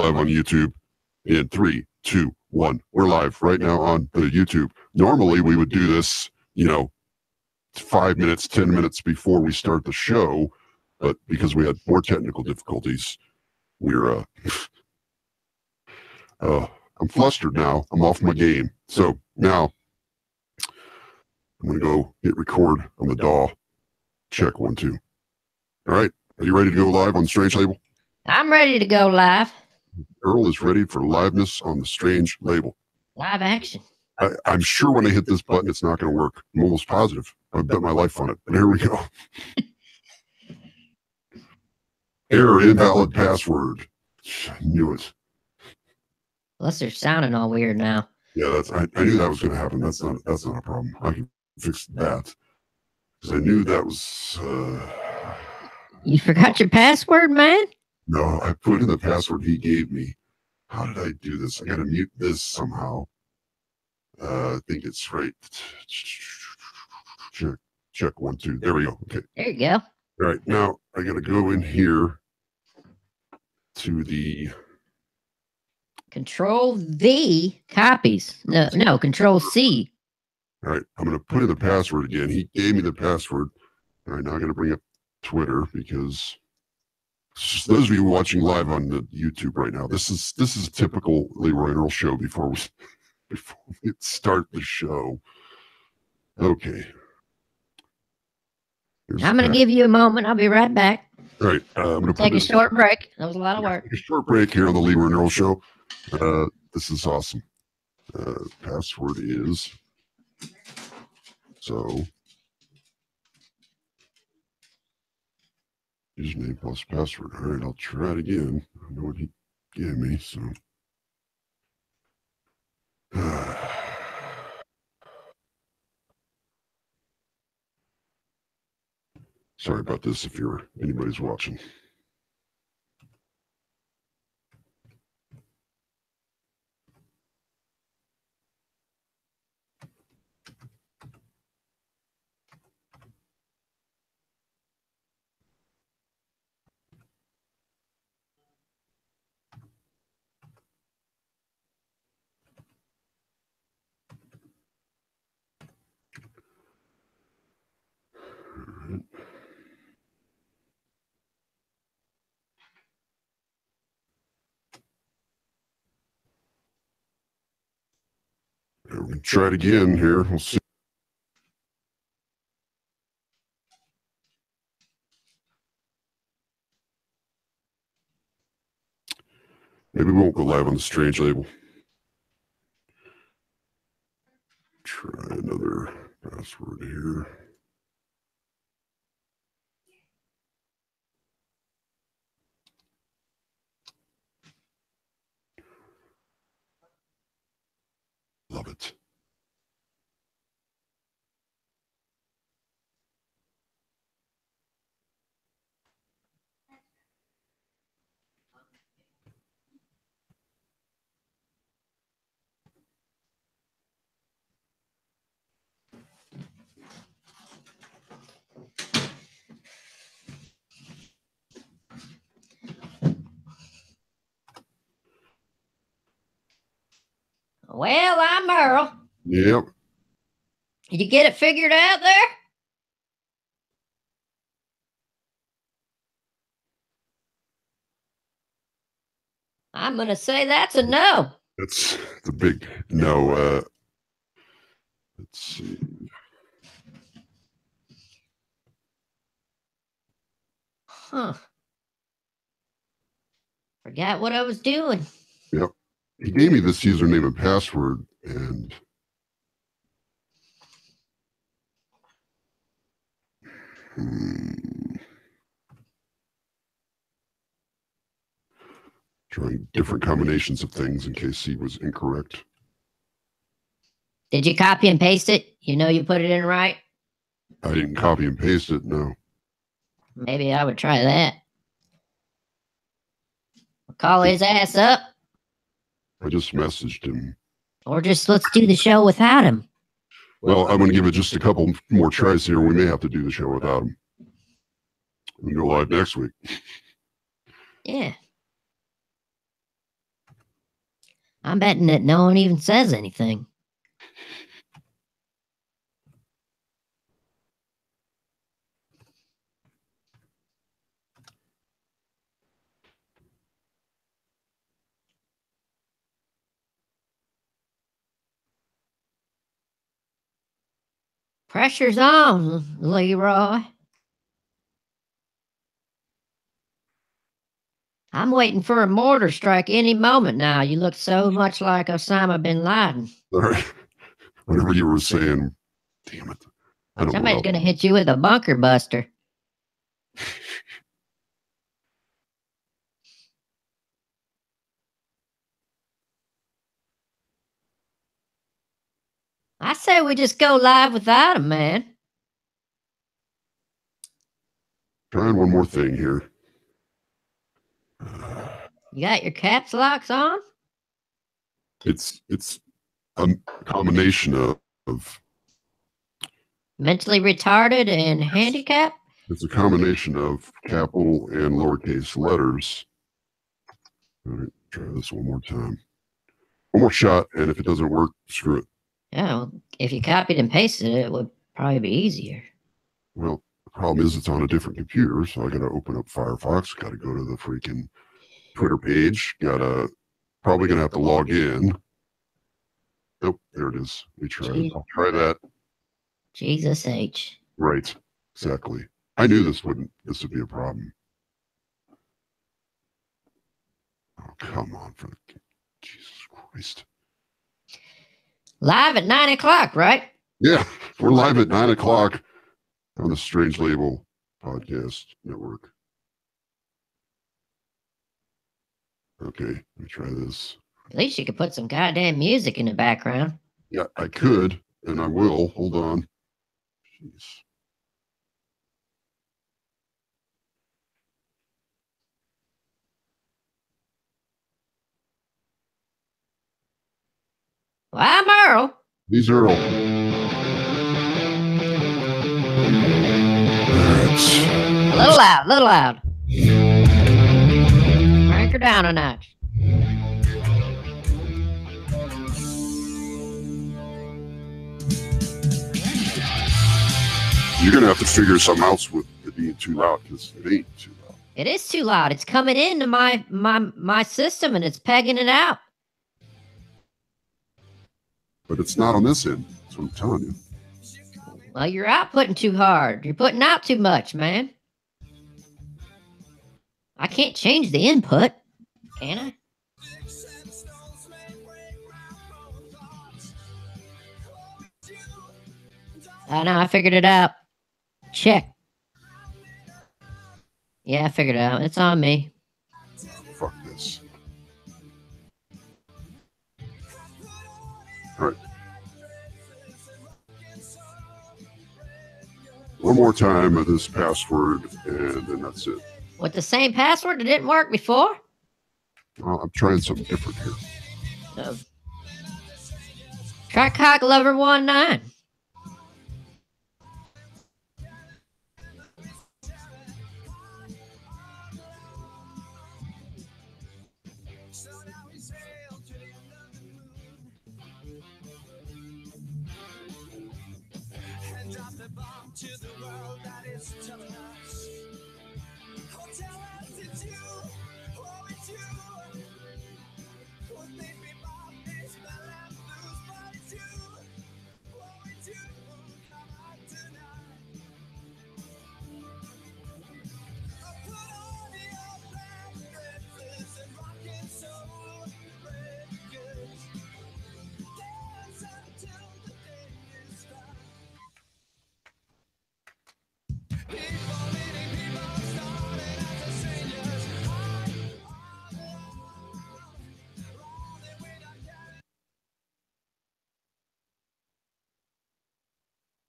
live on YouTube in 3, 2, 1. We're live right now on the YouTube. Normally we would do this, 5 minutes, 10 minutes before we start the show, but because we had more technical difficulties, we're I'm flustered now. I'm off my game. So now I'm gonna go hit record on the DAW. Check 1, 2. All right, are you ready to go live on the Strange Label? I'm ready to go live. Earl is ready for liveness on the Strange Label. Live action. I'm sure when I hit this button, it's not going to work. I'm almost positive. I bet my life on it. But here we go. Error, invalid password. I knew it. Unless they're sounding all weird now. Yeah, I knew that was going to happen. That's not a problem. I can fix that because I knew that was. You forgot your password, man? No, I put in the password he gave me. How did I do this? I got to mute this somehow. I think it's right. Check 1, 2. There we go. Okay. There you go. All right. Now I got to go in here to the Control V copies. No, Control C. All right. I'm going to put in the password again. He gave me the password. All right. Now I'm going to bring up Twitter because those of you watching live on the YouTube right now, this is a typical Leroy and Earl show before we start the show. Okay. I'm going to give you a moment. I'll be right back. All right. I'm going to take a short break. That was a lot of work. Take a short break here on the Leroy and Earl show. This is awesome. Password is so username plus password. All right. I'll try it again. I know what he gave me. So. Sorry about this if anybody's watching. We're going to try it again here. We'll see. Maybe we won't go live on the Strange Label. Try another password here. Love it. Well, I'm Earl. Yep. Did you get it figured out there? I'm going to say that's a no. That's the big no. Let's see. Huh. Forgot what I was doing. Yep. He gave me this username and password, and trying different combinations of things in case he was incorrect. Did you copy and paste it? You know you put it in right? I didn't copy and paste it, no. Maybe I would try that. I'll call his ass up. I just messaged him. Or just let's do the show without him. Well, I'm going to give it just a couple more tries here. We may have to do the show without him. We can go live next week. Yeah. I'm betting that no one even says anything. Pressure's on, Leroy. I'm waiting for a mortar strike any moment now. You look so much like Osama bin Laden. All right. Whatever you were saying, damn it. I don't Somebody's know. going to hit you with a bunker buster. I say we just go live without him, man. Trying one more thing here. You got your caps locks on? It's a combination of Mentally retarded and handicapped? it's a combination of capital and lowercase letters. All right, try this one more time. One more shot, and if it doesn't work, screw it. Yeah, well, if you copied and pasted it, it would probably be easier. Well, the problem is it's on a different computer, so I got to open up Firefox. Got to go to the freaking Twitter page. Probably gonna have to log in. Nope, there it is. Let me try it. I'll try that. Jesus H. Right, exactly. I knew this would be a problem. Oh, come on, for the Jesus Christ. Live at 9 o'clock, right? Yeah, we're live at 9 o'clock on the Strange Label Podcast Network. Okay, let me try this. At least you could put some goddamn music in the background. Yeah, I could, and I will. Hold on. Jeez. Well, I'm Earl. He's Earl. All right. A little loud. Crank her down a notch. You're going to have to figure something else with it being too loud, because it ain't too loud. It is too loud. It's coming into my system and it's pegging it out. But it's not on this end. That's what I'm telling you. Well, you're outputting too hard. You're putting out too much, man. I can't change the input, can I? Oh, no, I figured it out. Check. Yeah, I figured it out. It's on me. Fuck this. All right. One more time of this password, and then that's it. With the same password that didn't work before? Well, I'm trying something different here. Try Cock Lover 19.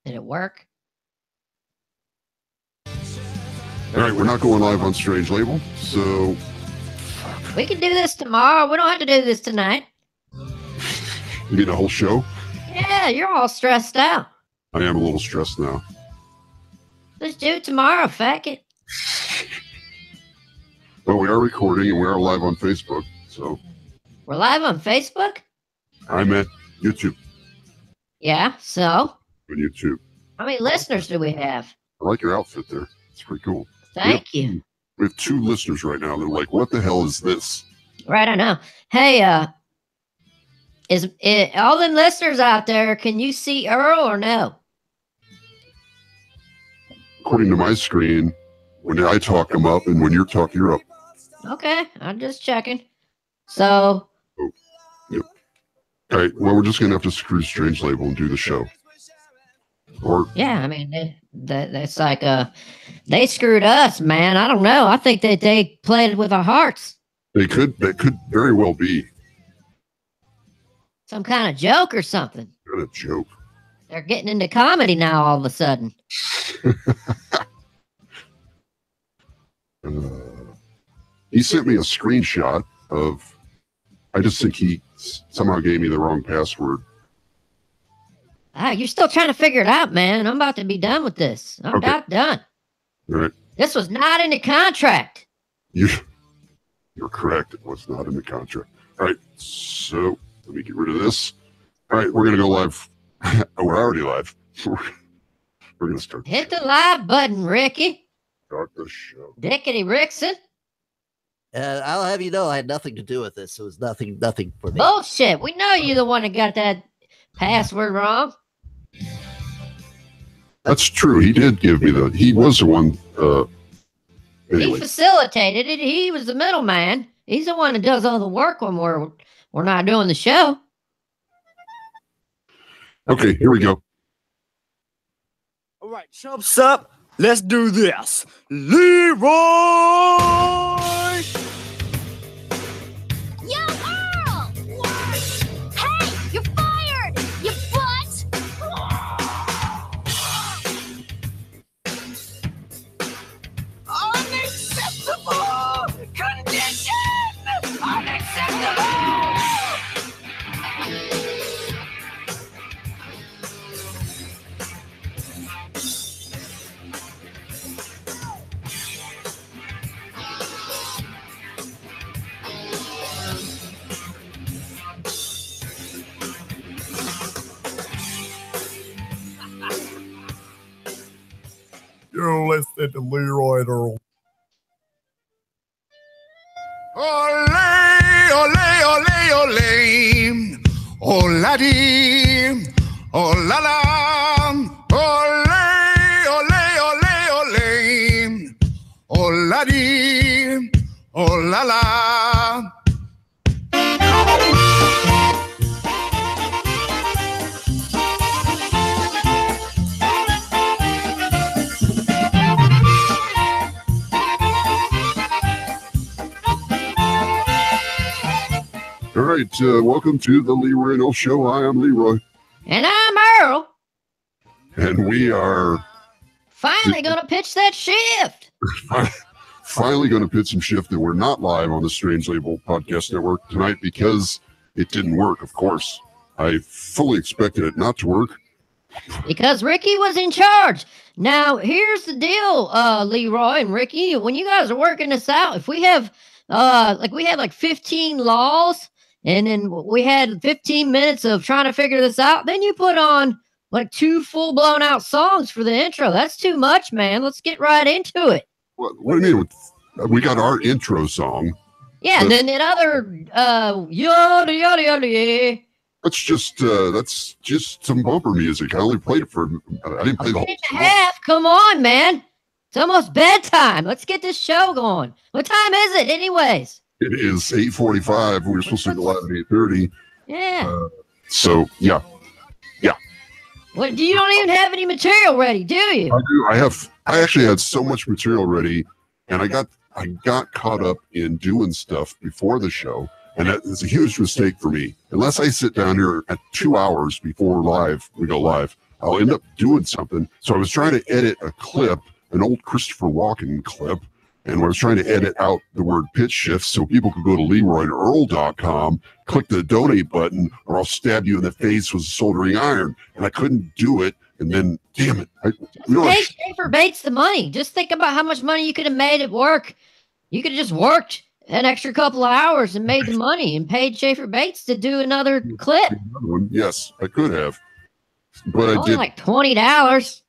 Did it work? All right, we're not going live on Strange Label, so We can do this tomorrow. We don't have to do this tonight. you mean the whole show? Yeah, you're all stressed out. I am a little stressed now. Let's do it tomorrow, fuck it. Well, we are recording and we are live on Facebook, so We're live on Facebook? I'm at YouTube. Yeah, so? On YouTube. How many listeners do we have? I like your outfit there. It's pretty cool. Thank you. We have 2 listeners right now. They're like, what the hell is this? Right, I know. Hey, is it, all the listeners out there, can you see Earl or no? According to my screen, when I talk, I'm up, and when you talk, you're up. Okay, I'm just checking. So. Oh, yep. All right, well, we're just going to have to screw Strange Label and do the show. Or yeah, I mean, that's like, they screwed us, man. I don't know. I think that they played with our hearts. That could very well be. Some kind of joke or something. Kind of joke. They're getting into comedy now all of a sudden. He sent me a screenshot of, I just think he somehow gave me the wrong password. You're still trying to figure it out, man. I'm about to be done with this. I'm about done. All right. This was not in the contract. You're correct. It was not in the contract. All right. So let me get rid of this. All right. We're going to go live. We're already live. We're going to start. Hit the live button, Ricky. Start the show. Dickety Rickson. I'll have you know I had nothing to do with this. It was nothing for me. Bullshit. We know you're the one that got that password wrong. That's true. He did give me he was the one. Anyway. He facilitated it. He was the middleman. He's the one that does all the work when we're not doing the show. Okay, here we go. All right, chumps up. Let's do this. Leroy! Yo, Earl! What? Hey, you're fired! You butt! Unacceptable condition! Unacceptable! You're listening to Leroy and Earl. Ole, ole, ole, ole. Oladi, olala. Ole, ole, ole, ole. Oladi, olala. All right, welcome to the Leroy and Earl Show. I am Leroy. And I'm Earl. And we are finally going to pitch that shift. Finally going to pitch some shift, and we're not live on the Strange Label Podcast Network tonight because it didn't work, of course. I fully expected it not to work. Because Ricky was in charge. Now, here's the deal, Leroy and Ricky. When you guys are working this out, if we have we had like 15 laws, and then we had 15 minutes of trying to figure this out, then you put on like 2 full-blown out songs for the intro. That's too much, man. Let's get right into it. What do you mean? We got our intro song. Yeah, and then that other yada yada yada. Yeah. That's just some bumper music. I only played it for. I didn't play the whole song. Half. Come on, man. It's almost bedtime. Let's get this show going. What time is it, anyways? It is 8:45. We were supposed to go live at 8:30. Yeah. So yeah. What? You don't even have any material ready, do you? I do. I actually had so much material ready, and I got caught up in doing stuff before the show, and that is a huge mistake for me. Unless I sit down here at 2 hours before we go live, I'll end up doing something. So I was trying to edit a clip, an old Christopher Walken clip, and I was trying to edit out the word pitch shift so people could go to LeroyandEarl.com, click the donate button, or I'll stab you in the face with a soldering iron. And I couldn't do it. And then, damn it. Schaefer baits the money. Just think about how much money you could have made at work. You could have just worked an extra couple of hours and made the money and paid Schaefer Bates to do another clip. Another one. Yes, I could have, but I Only did. like $20.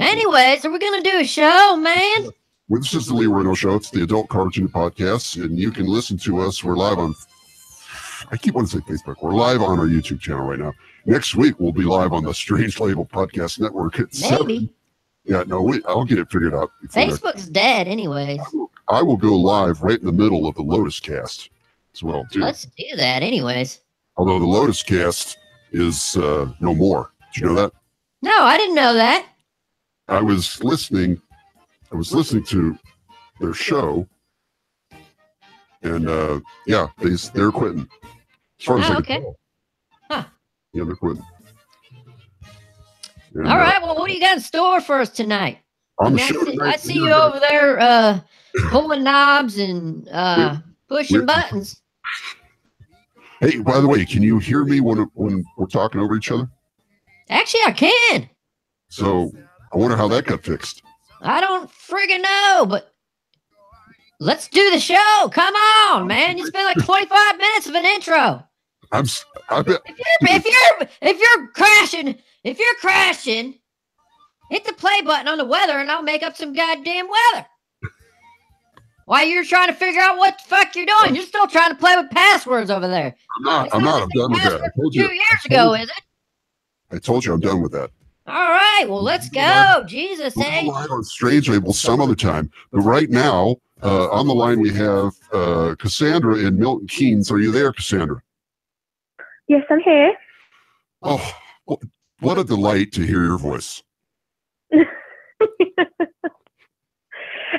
Anyways, are we gonna do a show, man? Well, this is the Leroy No Show. It's the Adult Cartoon Podcast, and you can listen to us. We're live on. I keep wanting to say Facebook. We're live on our YouTube channel right now. Next week we'll be live on the Strange Label Podcast Network at 7. Maybe. Yeah, no, I'll get it figured out. Facebook's dead, anyways. I will go live right in the middle of the Lotus Cast as well, too. Let's do that, anyways. Although the Lotus Cast is no more. Did you know that? No, I didn't know that. I was listening to their show, and yeah, they're quitting. As far as I can tell. Huh. Yeah, they're quitting. And, All right, well, what do you got in store for us tonight? on the I show see, tonight, I see you over there pulling knobs and pushing we're- buttons. Hey, by the way, can you hear me when we're talking over each other? Actually, I can. So I wonder how that got fixed. I don't friggin' know, but let's do the show. Come on, man. You spent like 25 minutes of an intro. I bet. If you're crashing, hit the play button on the weather and I'll make up some goddamn weather. While you're trying to figure out what the fuck you're doing, you're still trying to play with passwords over there. I'm not. I'm done with that. I told 2 you. years ago, is it? I told you I'm done with that. All right, well, let's go. Jesus, We'll eh? go live on Strange Label some other time. But right now, on the line we have Cassandra in Milton Keynes. Are you there, Cassandra? Yes, I'm here. Oh, what a delight to hear your voice.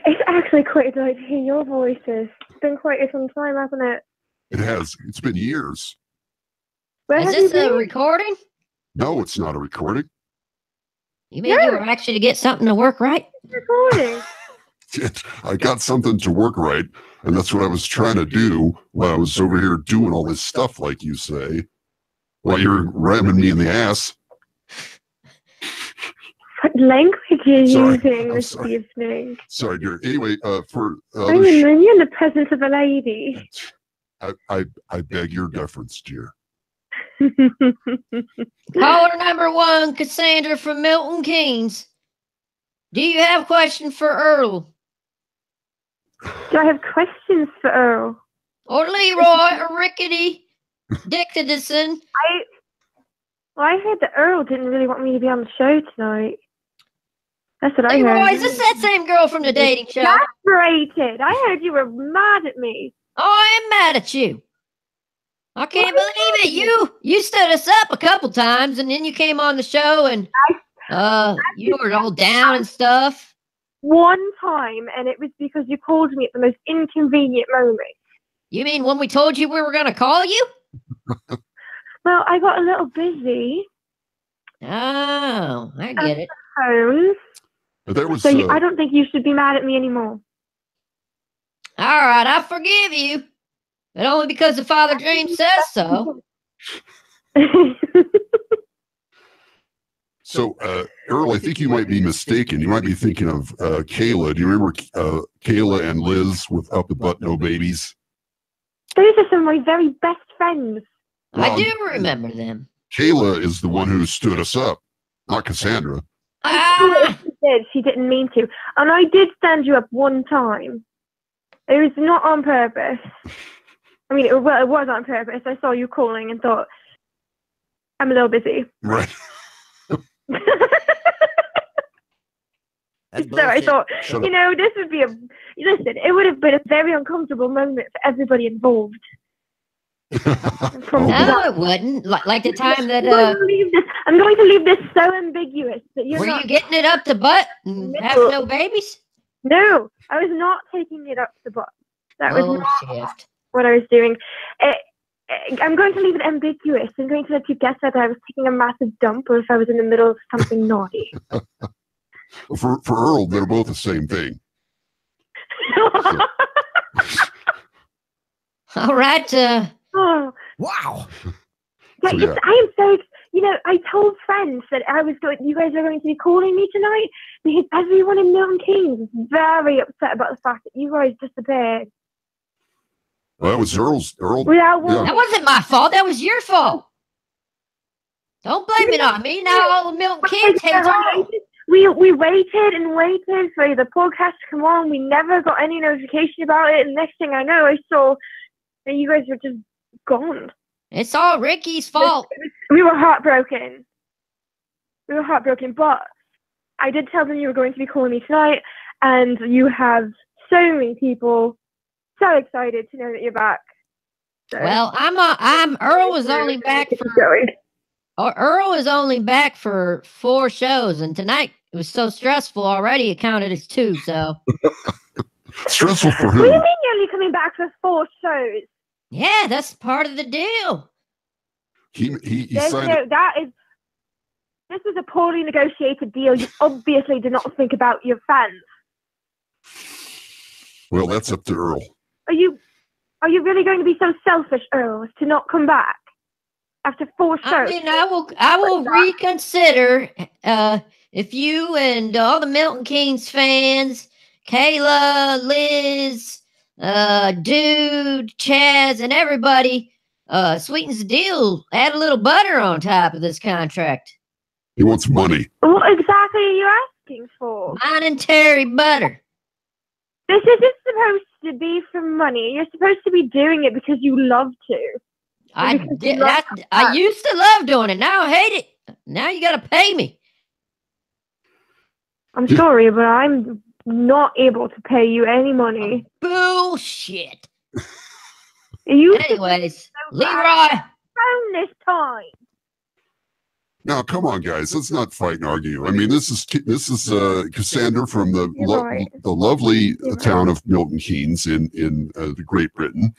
It's actually quite a delight to hear your voices. It's been quite some time, hasn't it? It has. It's been years. Where Is have you this a been? recording? No, it's not a recording. You mean you were actually to get something to work right? Recording. I got something to work right, and that's what I was trying to do while I was over here doing all this stuff, like you say, while you're ramming me in the ass. What language are you Sorry, using I'm this sorry. evening? Sorry, dear. Anyway, for I'm in the presence of a lady. I beg your deference, dear. Caller number 1, Cassandra from Milton Keynes. Do you have a question for Earl? Do I have questions for Earl? Or Leroy or Rickety Dickinson? I heard that Earl didn't really want me to be on the show tonight. That's what I Leroy, heard. is this that same girl from the dating show? Exasperated. I heard you were mad at me. Oh, I am mad at you. I can't believe it. You stood us up a couple times and then you came on the show and you were all down and stuff. One time, and it was because you called me at the most inconvenient moment. You mean when we told you we were going to call you? Well, I got a little busy. Oh, I get it. Phones. But there was. So I don't think you should be mad at me anymore. All right, I forgive you. But only because the Father James says so. So, Earl, I think you might be mistaken. You might be thinking of Kayla. Do you remember Kayla and Liz with Up the Butt No Babies? Those are some of my very best friends. I do remember them. Kayla is the one who stood us up, not Cassandra. Ah, She did. She didn't mean to. And I did stand you up one time. It was not on purpose. I mean, it was on purpose. I saw you calling and thought, I'm a little busy. Right. That's So I bullshit. thought, Shut you up. know, this would be it would have been a very uncomfortable moment for everybody involved. From Oh, no, it wouldn't. Like the time that I'm going to leave this so ambiguous that you're were not. you getting it up the butt and having no babies? No, I was not taking it up the butt. That was not Bullshit. what I was doing. I'm going to leave it ambiguous. I'm going to let you guess whether I was taking a massive dump or if I was in the middle of something naughty. For Earl, they're both the same thing. All right. Oh, Wow. yeah, So, yeah. I am so. I told friends that you guys are going to be calling me tonight because everyone in Milton Keynes is very upset about the fact that you guys disappeared. Well, that was Earl. Without Yeah. That wasn't my fault. That was your fault. Don't blame it on me. Now all the Milton Keynes hates Earl. We waited and waited for the podcast to come on. We never got any notification about it. And next thing I know, I saw that you guys were just gone. It's all Ricky's fault. We were heartbroken. But I did tell them you were going to be calling me tonight, and you have so many people so excited to know that you're back. So, Well, Earl was only back for Earl is only back for 4 shows, and tonight it was so stressful already. It counted as 2. So Stressful for What do you who? mean you're only coming back for 4 shows? yeah, that's part of the deal. He There's signed no, this was a poorly negotiated deal. You obviously did not think about your fans. Well, that's up to Earl. Are you really going to be so selfish, Earl, as to not come back after 4 shows? I mean, I will reconsider if you and all the Milton Keynes fans, Kayla, Liz, Dude, Chaz, and everybody sweetens the deal. Add a little butter on top of this contract. He wants money. What exactly are you asking for? Monetary butter. This isn't supposed to be for money. You're supposed to be doing it because you love to. I Because you did love that. to I act. used to love doing it. Now I hate it. Now you got to pay me. I'm sorry, but I'm not able to pay you any money. Bullshit. You Anyways, Leroy. found this time. Now, come on, guys. Let's not fight and argue. I mean, this is Cassandra from the You're right. lovely You're town of Milton Keynes in the Great Britain.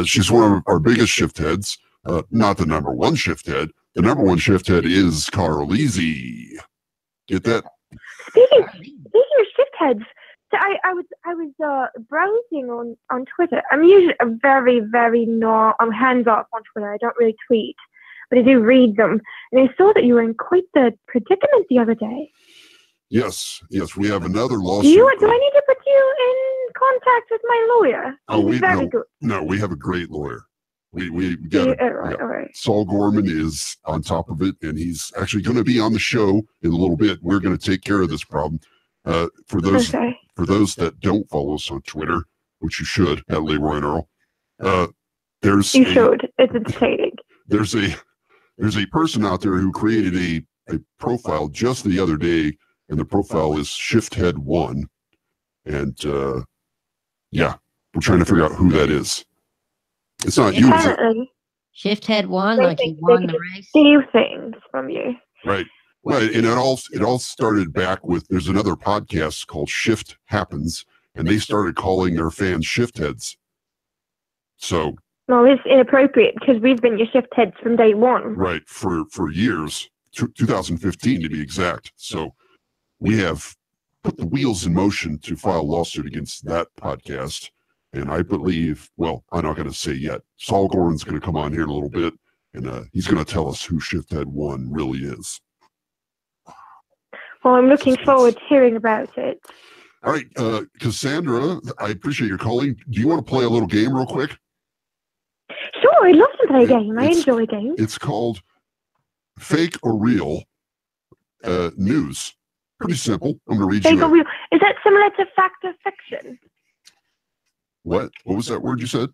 She's one of our biggest shift heads. Not the number one shift head. The number one shift head is Carl Easy. Get that? Speaking of shift heads, so I was browsing on Twitter. I'm usually very, very I'm hands off on Twitter. I don't really tweet, but I do read them. And I saw that you were in quite the predicament the other day. Yes. We have another lawsuit. Do I need to put you in contact with my lawyer? Oh, He's very good. No, we have a great lawyer. We got it. All right. Saul Gorman is on top of it, and he's actually going to be on the show in a little bit. We're going to take care of this problem. For those that don't follow us on Twitter, which you should, at Leroy and Earl, it's entertaining. There's a person out there who created a profile just the other day, and the profile is Shifthead1, and we're trying to figure out who that is. It's not you, is it? Apparently, Shift head 1, they like he think won they the could race. steal things from you. Right. And it all started back with, there's another podcast called Shift Happens, and they started calling their fans shift heads. So Well, it's inappropriate because we've been your shift heads from day one. right, for years, 2015 to be exact. So we have put the wheels in motion to file a lawsuit against that podcast. And I believe, well, I'm not going to say yet. Saul Gorman's going to come on here in a little bit, and he's going to tell us who Shifthead1 really is. Well, I'm looking forward to hearing about it. All right, Cassandra, I appreciate your calling. Do you want to play a little game real quick? Sure, I love to play a game. I It's- enjoy games. It's called Fake or Real News. Pretty simple. I'm going to read Fake you. or real. Is that similar to fact or fiction? What was that word you said?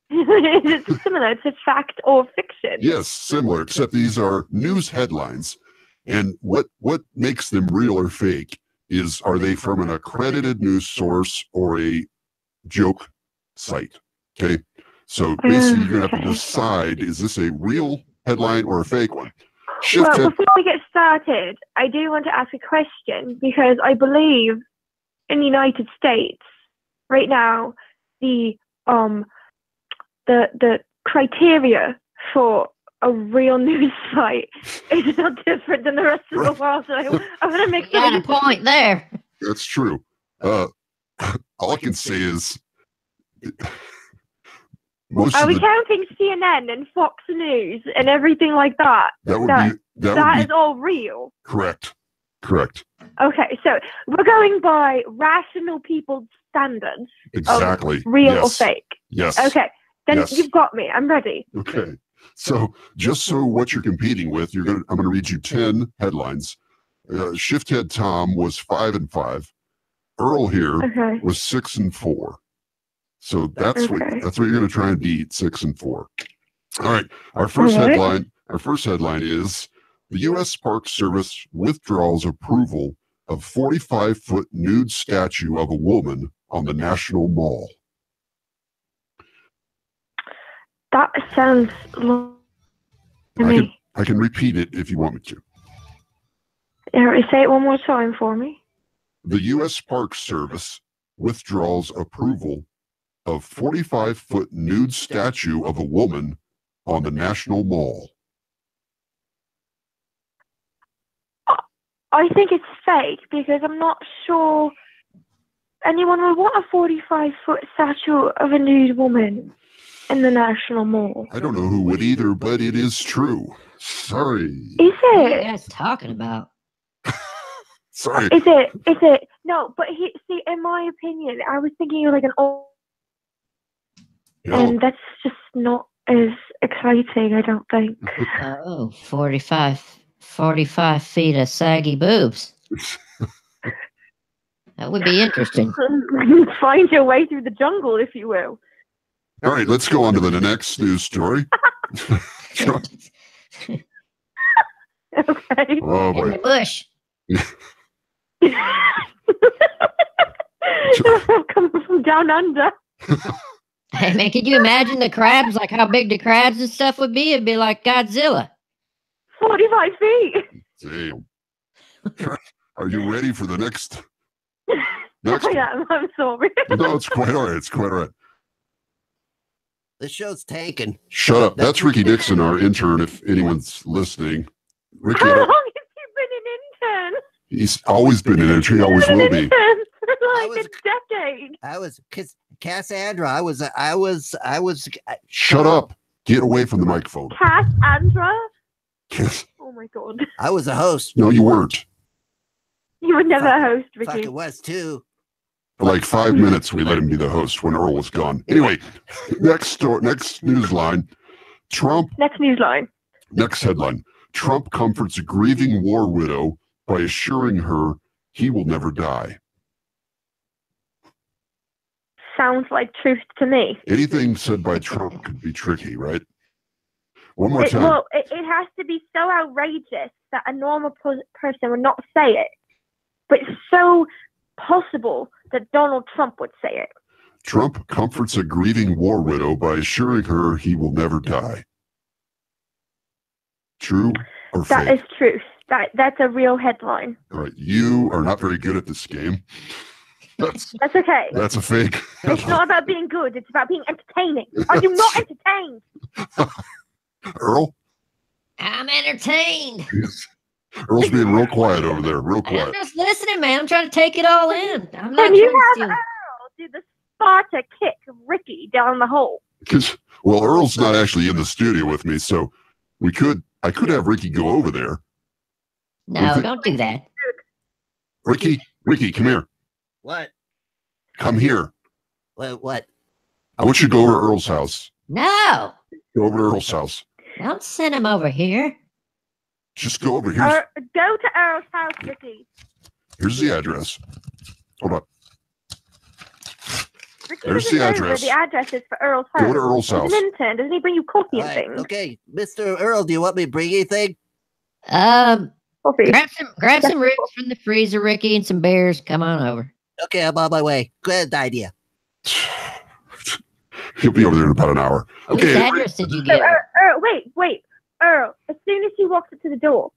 Is it similar to fact or fiction? Yes, similar, except these are news headlines. And what makes them real or fake is, are they from an accredited news source or a joke site? Okay. So basically, you're going to have to decide, is this a real headline or a fake one? Well, before we get started, I do want to ask a question because I believe in the United States right now, the criteria for a real news site is not different than the rest of the world. So I want to make You got a point there. That's true. All I can say is most Are of we the, counting CNN and Fox News and everything like that? that would that- be that That would is be all real. correct. Okay, so we're going by rational people's standards. Exactly. Real or Yes. fake? Yes. Okay, then Yes. you've got me. I'm ready. Okay. So just so what you're competing with, I'm gonna read you 10 headlines. Shift Head Tom was 5-5. Earl here Okay. was 6-4. So that's Okay. what you're gonna try and beat, 6-4. All right. Our first headline is the U.S. Park Service withdraws approval of 45-foot nude statue of a woman on the National Mall. That sounds long to me. I can repeat it if you want me to. Say it one more time for me. The U.S. Park Service withdraws approval of 45-foot nude statue of a woman on the National Mall. I think it's fake because I'm not sure anyone would want a 45-foot statue of a nude woman in the National Mall. I don't know who would either, but it is true. Sorry. Is What are you it? guys talking about? Sorry. Is it? No, but see, in my opinion, I was thinking of like an old, and that's just not as exciting, I don't think. Oh, 45 feet of saggy boobs. That would be interesting. Find your way through the jungle, if you will. All right, let's go on to the next news story. Okay. Oh, In the boy. bush. Coming from down under. Hey man, could you imagine the crabs? Like how big the crabs and stuff would be? It'd be like Godzilla. 45 feet. Damn. Are you ready for the next? I am. I'm sorry. No, it's quite all right. It's quite all right. This show's tanking. Shut up. That's Ricky Dixon, our intern, if anyone's listening. Ricky, How long has you been an intern? he's always been an intern. He always will be. Intern for I like was- a decade. I was Cassandra. I was. Shut up. Get away from the microphone. Cassandra? Yes. Oh my god. I was a host. No, you weren't. You were never a host, Fucking Ricky. was too. For like 5 minutes, we let him be the host when Earl was gone. Anyway, next news line. Next news line. Next headline. Trump comforts a grieving war widow by assuring her he will never die. Sounds like truth to me. Anything said by Trump could be tricky, right? One more It time. has to be so outrageous that a normal person would not say it. But it's so possible that Donald Trump would say it. Trump comforts a grieving war widow by assuring her he will never die. True or That fake? is truth. That's a real headline. All right, you are not very good at this game. That's okay. That's a fake. It's not about being good. It's about being entertaining. Are you not entertained? Earl? I'm entertained. Earl's being real quiet over there. Real I'm quiet. just listening, man. I'm trying to take it all in. I'm not Can trying you to have steal. Earl do the Sparta kick Ricky down the hole? Well, Earl's not actually in the studio with me, so I could have Ricky go over there. No, don't do that. Ricky, come here. What? Come here. What? I want you to go over to Earl's house. No, Go over to Earl's house. don't send him over here. Just go over here. Go to Earl's house, Ricky. Here's the address. Hold on. Ricky There's doesn't the know address. where the address is for Earl's house. Go to Earl's He's house. an intern. Doesn't he bring you coffee and All right, things? okay, Mr. Earl, do you want me to bring anything? Coffee. Grab some ribs from the freezer, Ricky, and some beers. Come on over. Okay, I'm on my way. Good idea. He'll be over there in about an hour. Whose Okay. address did you So, get? Earl, wait. Earl, as soon as he walks up to the door,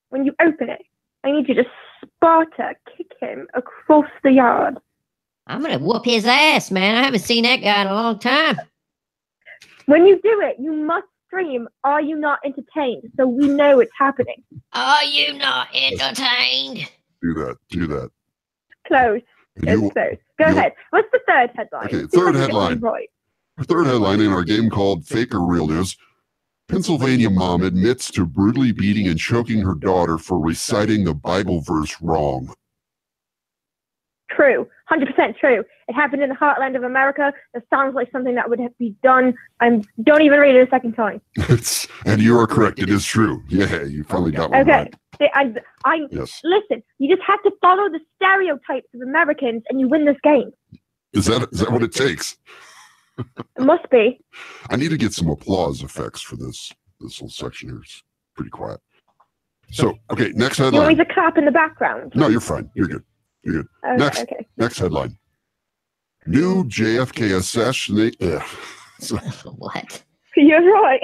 when you open it, I need you to Sparta kick him across the yard. I'm gonna whoop his ass, man. I haven't seen that guy in a long time. When you do it, you must scream, "Are you not entertained?" So we know it's happening. Are you not entertained? Do that. Close. And It's you- close. Go you- ahead. What's the third headline? Okay, See if I third can get headline. one Right. Our third headline in our game called Fake or Real News. Pennsylvania mom admits to brutally beating and choking her daughter for reciting the Bible verse wrong. True. 100% true. It happened in the heartland of America. It sounds like something that would have to be done. Don't even read it a second time. And you are correct. It is true. Yeah, you finally got one Okay. right. Yes. Listen, you just have to follow the stereotypes of Americans and you win this game. Is that what it takes? It must be. I need to get some applause effects for this little section here. It's pretty quiet. So, okay, next You want me headline. to clap in the background? No, you're fine. You're good. You're good. Okay. Next headline. New JFK assassination. What? You're right.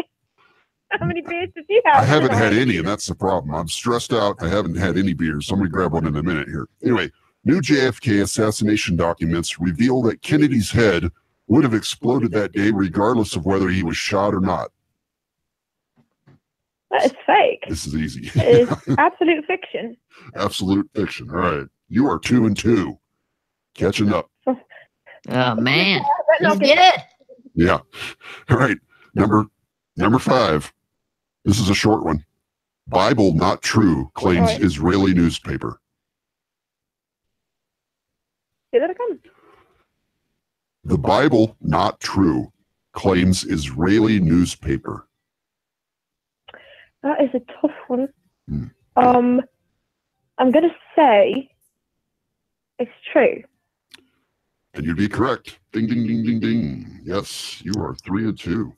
How many beers did you have? I haven't had tonight? any, and that's the problem. I'm stressed out. I haven't had any beers. Somebody grab one in a minute here. Anyway, new JFK assassination documents reveal that Kennedy's head would have exploded that day regardless of whether he was shot or not. That is fake. This is easy. It is absolute fiction. Absolute fiction. All right. You are 2-2. Catching up. Oh man, But he's not good. Yeah. All right. Number 5. This is a short one. Bible not true, claims All right. Israeli newspaper. Say that again. The Bible not true, claims Israeli newspaper. That is a tough one. Hmm. I'm gonna say it's true. And you'd be correct. Ding, ding, ding, ding, ding. Yes, you are 3-2.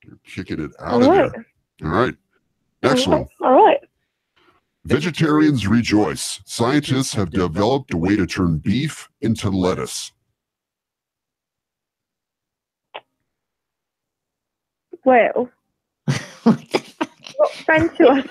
You're kicking it out All of right. there. All right. Next one. All right. Vegetarians rejoice. Scientists have developed a way to turn beef into lettuce. Well, What the fuck? got friends who are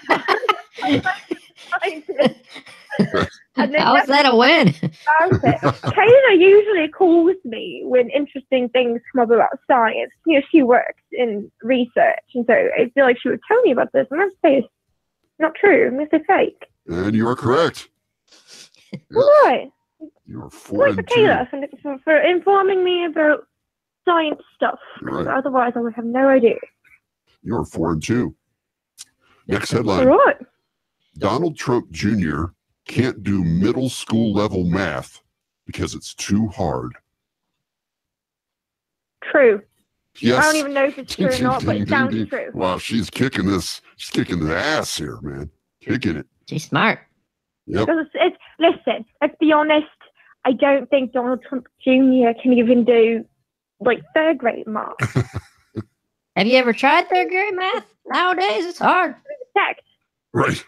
and then How's that a win? about it. Kayla usually calls me when interesting things come up about science. You know, she works in research, and so I feel like she would tell me about this. I'm going to say it's not true. I'm going to say fake. And you are correct. All right. You are Thanks for 4-2. Kayla for informing me about science stuff. Right. Otherwise, I would have no idea. You are 4-2. Next All headline. right. Donald Trump Jr. can't do middle school level math because it's too hard. True. Yes. I don't even know if it's true or not, but Ding, it sounds ding, ding. true. Wow, she's kicking this. She's kicking the ass here, man. Kicking it. She's smart. Yep. Because listen, let's be honest. I don't think Donald Trump Jr. can even do like third grade math. Have you ever tried third grade math? Nowadays, it's hard. Check. Right.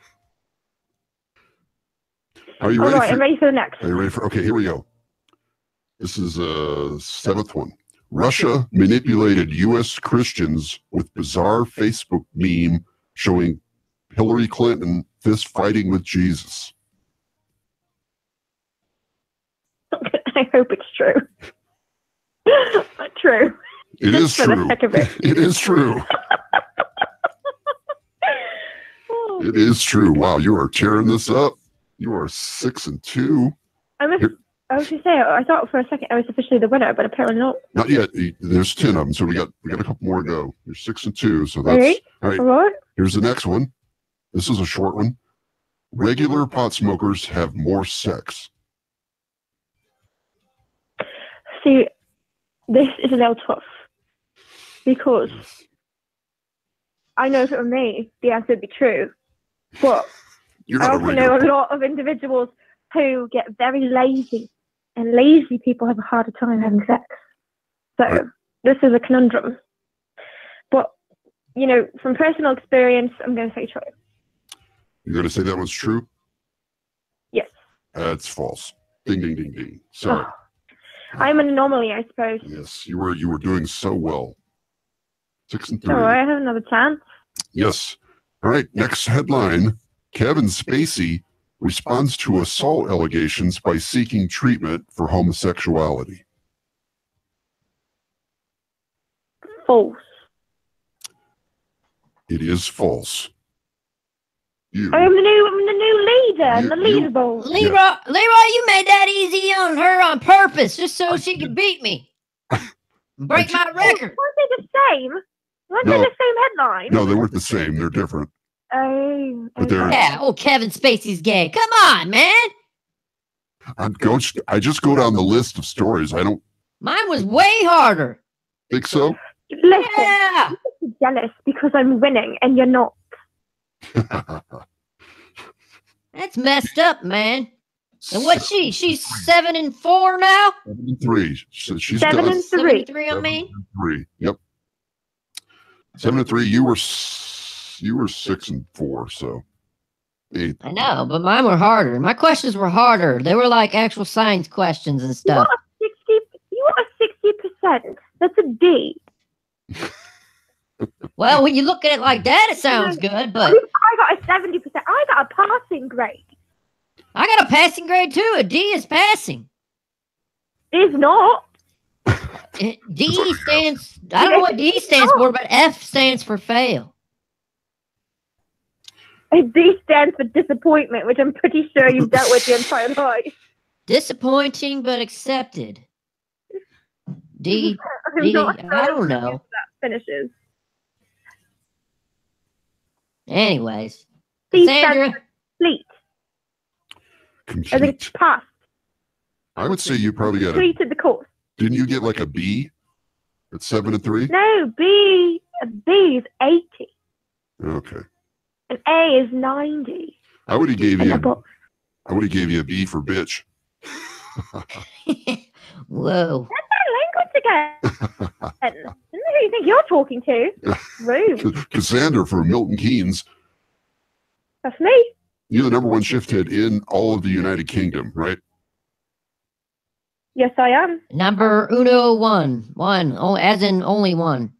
Are you All ready? right, I'm ready for the next. Are you ready for? Okay, here we go. This is seventh one. Russia manipulated U.S. Christians with bizarre Facebook meme showing Hillary Clinton fist fighting with Jesus. I hope it's true. But true. It Just is for the true. heck of it. It is true. Oh, It is true. Wow, you are tearing this up. You are 6-2. I was going to say, I thought for a second I was officially the winner, but apparently not. Not yet. There's 10 of them, so we got a couple more to go. You're 6-2, so that's Ready? all right. All right. Here's the next one. This is a short one. Regular pot smokers have more sex. See, this is a little tough because I know if it were me, the answer would be true. But You're I not a also regular know a pot. lot of individuals who get very lazy, and lazy people have a harder time having sex. So Right. this is a conundrum. But, you know, from personal experience, I'm going to say true. You're going to say that one's true? Yes. That's false. Ding, ding, ding, ding. Sorry. Oh, I'm an anomaly, I suppose. Yes, you were doing so well. 6-3. So I have another chance. Yes. All right. Next headline. Kevin Spacey responds to assault allegations by seeking treatment for homosexuality. False. It is false. You. I'm the new leader. I'm the You- leaderboard. Leroy, you made that easy on her on purpose, just so she could beat me. Break my record. Weren't they the same? Weren't they No. the same headline? No, they weren't the same. They're different. Oh, But they're- okay. Yeah, oh, Kevin Spacey's gay. Come on, man. I just go down the list of stories. I don't Mine was way harder. think so. Listen, Yeah. you're jealous because I'm winning and you're not. That's messed up, man. And what's she? She's 7-4 now? 7-3. So she's 7 done. and 3. 7-3 on me? 7-3. Yep. 7-3. You were 6-4. So 8. I know, but mine were harder. My questions were harder. They were like actual science questions and You stuff. got a 60%. That's a D. Well, when you look at it like that, it sounds good, but I got a 70%. I got a passing grade. I got a passing grade too. A D is passing. It's not. D stands, I don't know what D stands for, but F stands for fail. A D stands for disappointment, which I'm pretty sure you've dealt with your entire life. Disappointing but accepted. D, I'm D, not sure I don't how know. that finishes. Anyways, C stands Cassandra, for complete. I think Complete. it's passed. I would say you probably got a. Completed the course. Didn't you get like a B at 7-3? No, a B is 80. Okay. An A is 90. I would have gave And you. I got I would have gave you a B for bitch. whoa. language again. I don't know who you think you're talking to. Rude. Cassandra from Milton Keynes. That's me. You're the number one shift head in all of the United Kingdom, right? Yes, I am. Number uno one. One, oh, as in only one.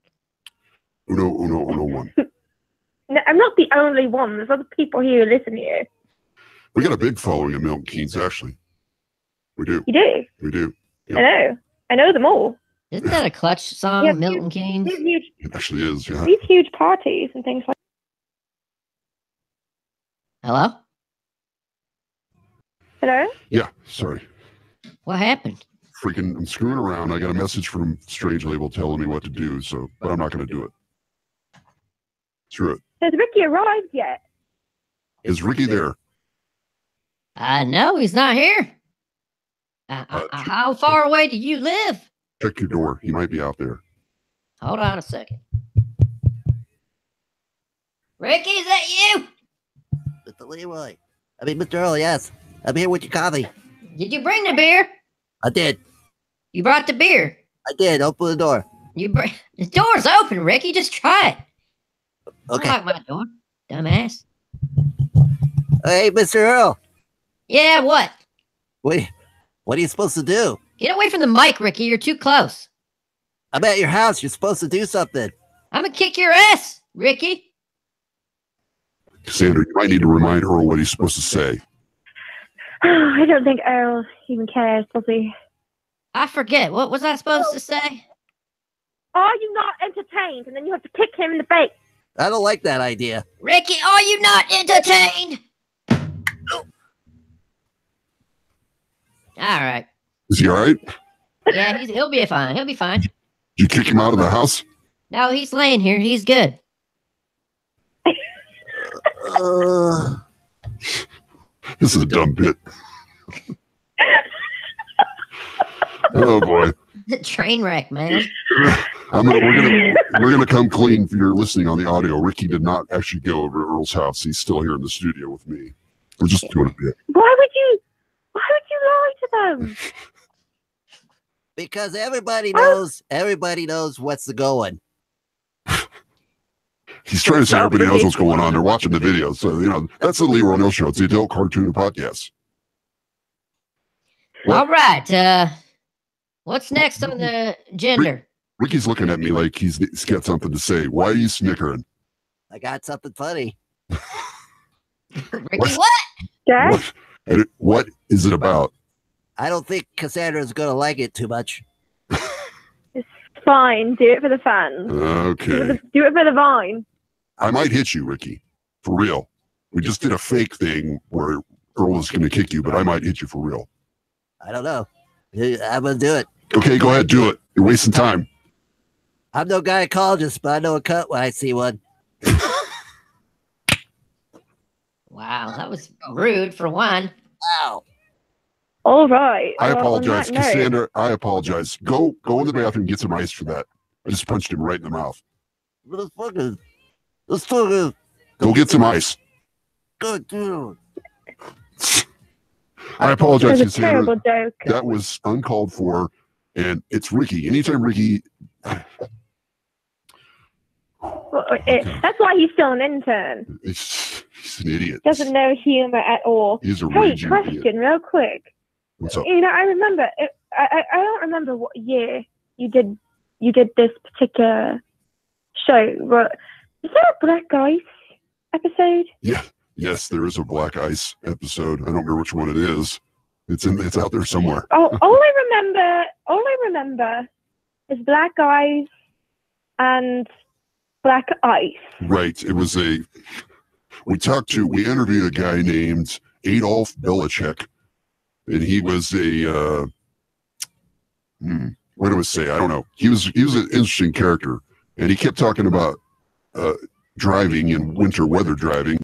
Uno, one. No, I'm not the only one. There's other people here who listen to you. We got a big following in Milton Keynes, actually. We do. You do. We do. Yep. I know. I know them all. Isn't that a clutch song, Yeah, Milton Keynes? These huge, It actually is, yeah. these huge parties and things like Hello? Hello? Yeah, sorry. What happened? Freaking, I'm screwing around. I got a message from Strange Label telling me what to do, so, but I'm not going to do it. Screw it. Has Ricky arrived yet? Is Ricky there? No, he's not here. How far away do you live? Check your door. He might be out there. Hold on a second. Ricky, is that you? Mr. Leroy. Mr. Earl, yes. I'm here with your coffee. Did you bring the beer? I did. You brought the beer. I did. Open the door. The door's open, Ricky. Just try it. Okay. Don't lock my door, dumbass. Hey, Mr. Earl. Yeah, what? What are you supposed to do? Get away from the mic, Ricky. You're too close. I'm at your house. You're supposed to do something. I'm gonna kick your ass, Ricky. Cassandra, you might need to remind Earl what he's supposed to say. I don't think Earl even cares, does he? I forget. What was I supposed to say? Are you not entertained? And then you have to kick him in the face. I don't like that idea. Ricky, are you not entertained? All right. Is he all right? Yeah, he'll be fine. He'll be fine. Did you kick him out of the house? No, he's laying here. He's good. This is a dumb bit. Oh boy. Train wreck, man. We're gonna come clean if you're listening on the audio. Ricky did not actually go over to Earl's house. He's still here in the studio with me. We're just doing a bit. Why would you lie to them? Because everybody knows what's the going. He's trying to say everybody knows what's going on. They're watching the video. So, that's the Leroy Neal Show. It's the adult cartoon podcast. What? All right. What's next on the gender? Ricky's looking at me like he's got something to say. Why are you snickering? I got something funny. Ricky, what? Dad? What is it about? I don't think Cassandra's going to like it too much. Fine, do it for the fans. Okay. Do it for the vine. I might hit you, Ricky. For real. We just did a fake thing where Earl was going to kick you, but I might hit you for real. I don't know. I'm going to do it. Okay, go ahead. Do it. You're wasting time. I'm no gynecologist, but I know a cut when I see one. Wow, that was rude for one. Wow. All right. I well, on apologize, that note- Cassandra. I apologize. Go in the bathroom and get some ice for that. I just punched him right in the mouth. This fucking Go get some ice. good dude. I apologize, That was a terrible Cassandra. joke. That was uncalled for, and it's Ricky. Anytime Ricky, That's why he's still an intern. he's an idiot. Doesn't know humor at all. He's a Hey, raging question, idiot. real quick. What's up? You know, I remember. I don't remember what year you did this particular show. But is there a Black Ice episode? Yes, there is a Black Ice episode. I don't remember which one it is. It's out there somewhere. Oh, all I remember is Black Ice and Black Ice. Right. It was we interviewed a guy named Adolf Belichick, and he was what do I say? I don't know. He was an interesting character, and he kept talking about driving and winter weather driving,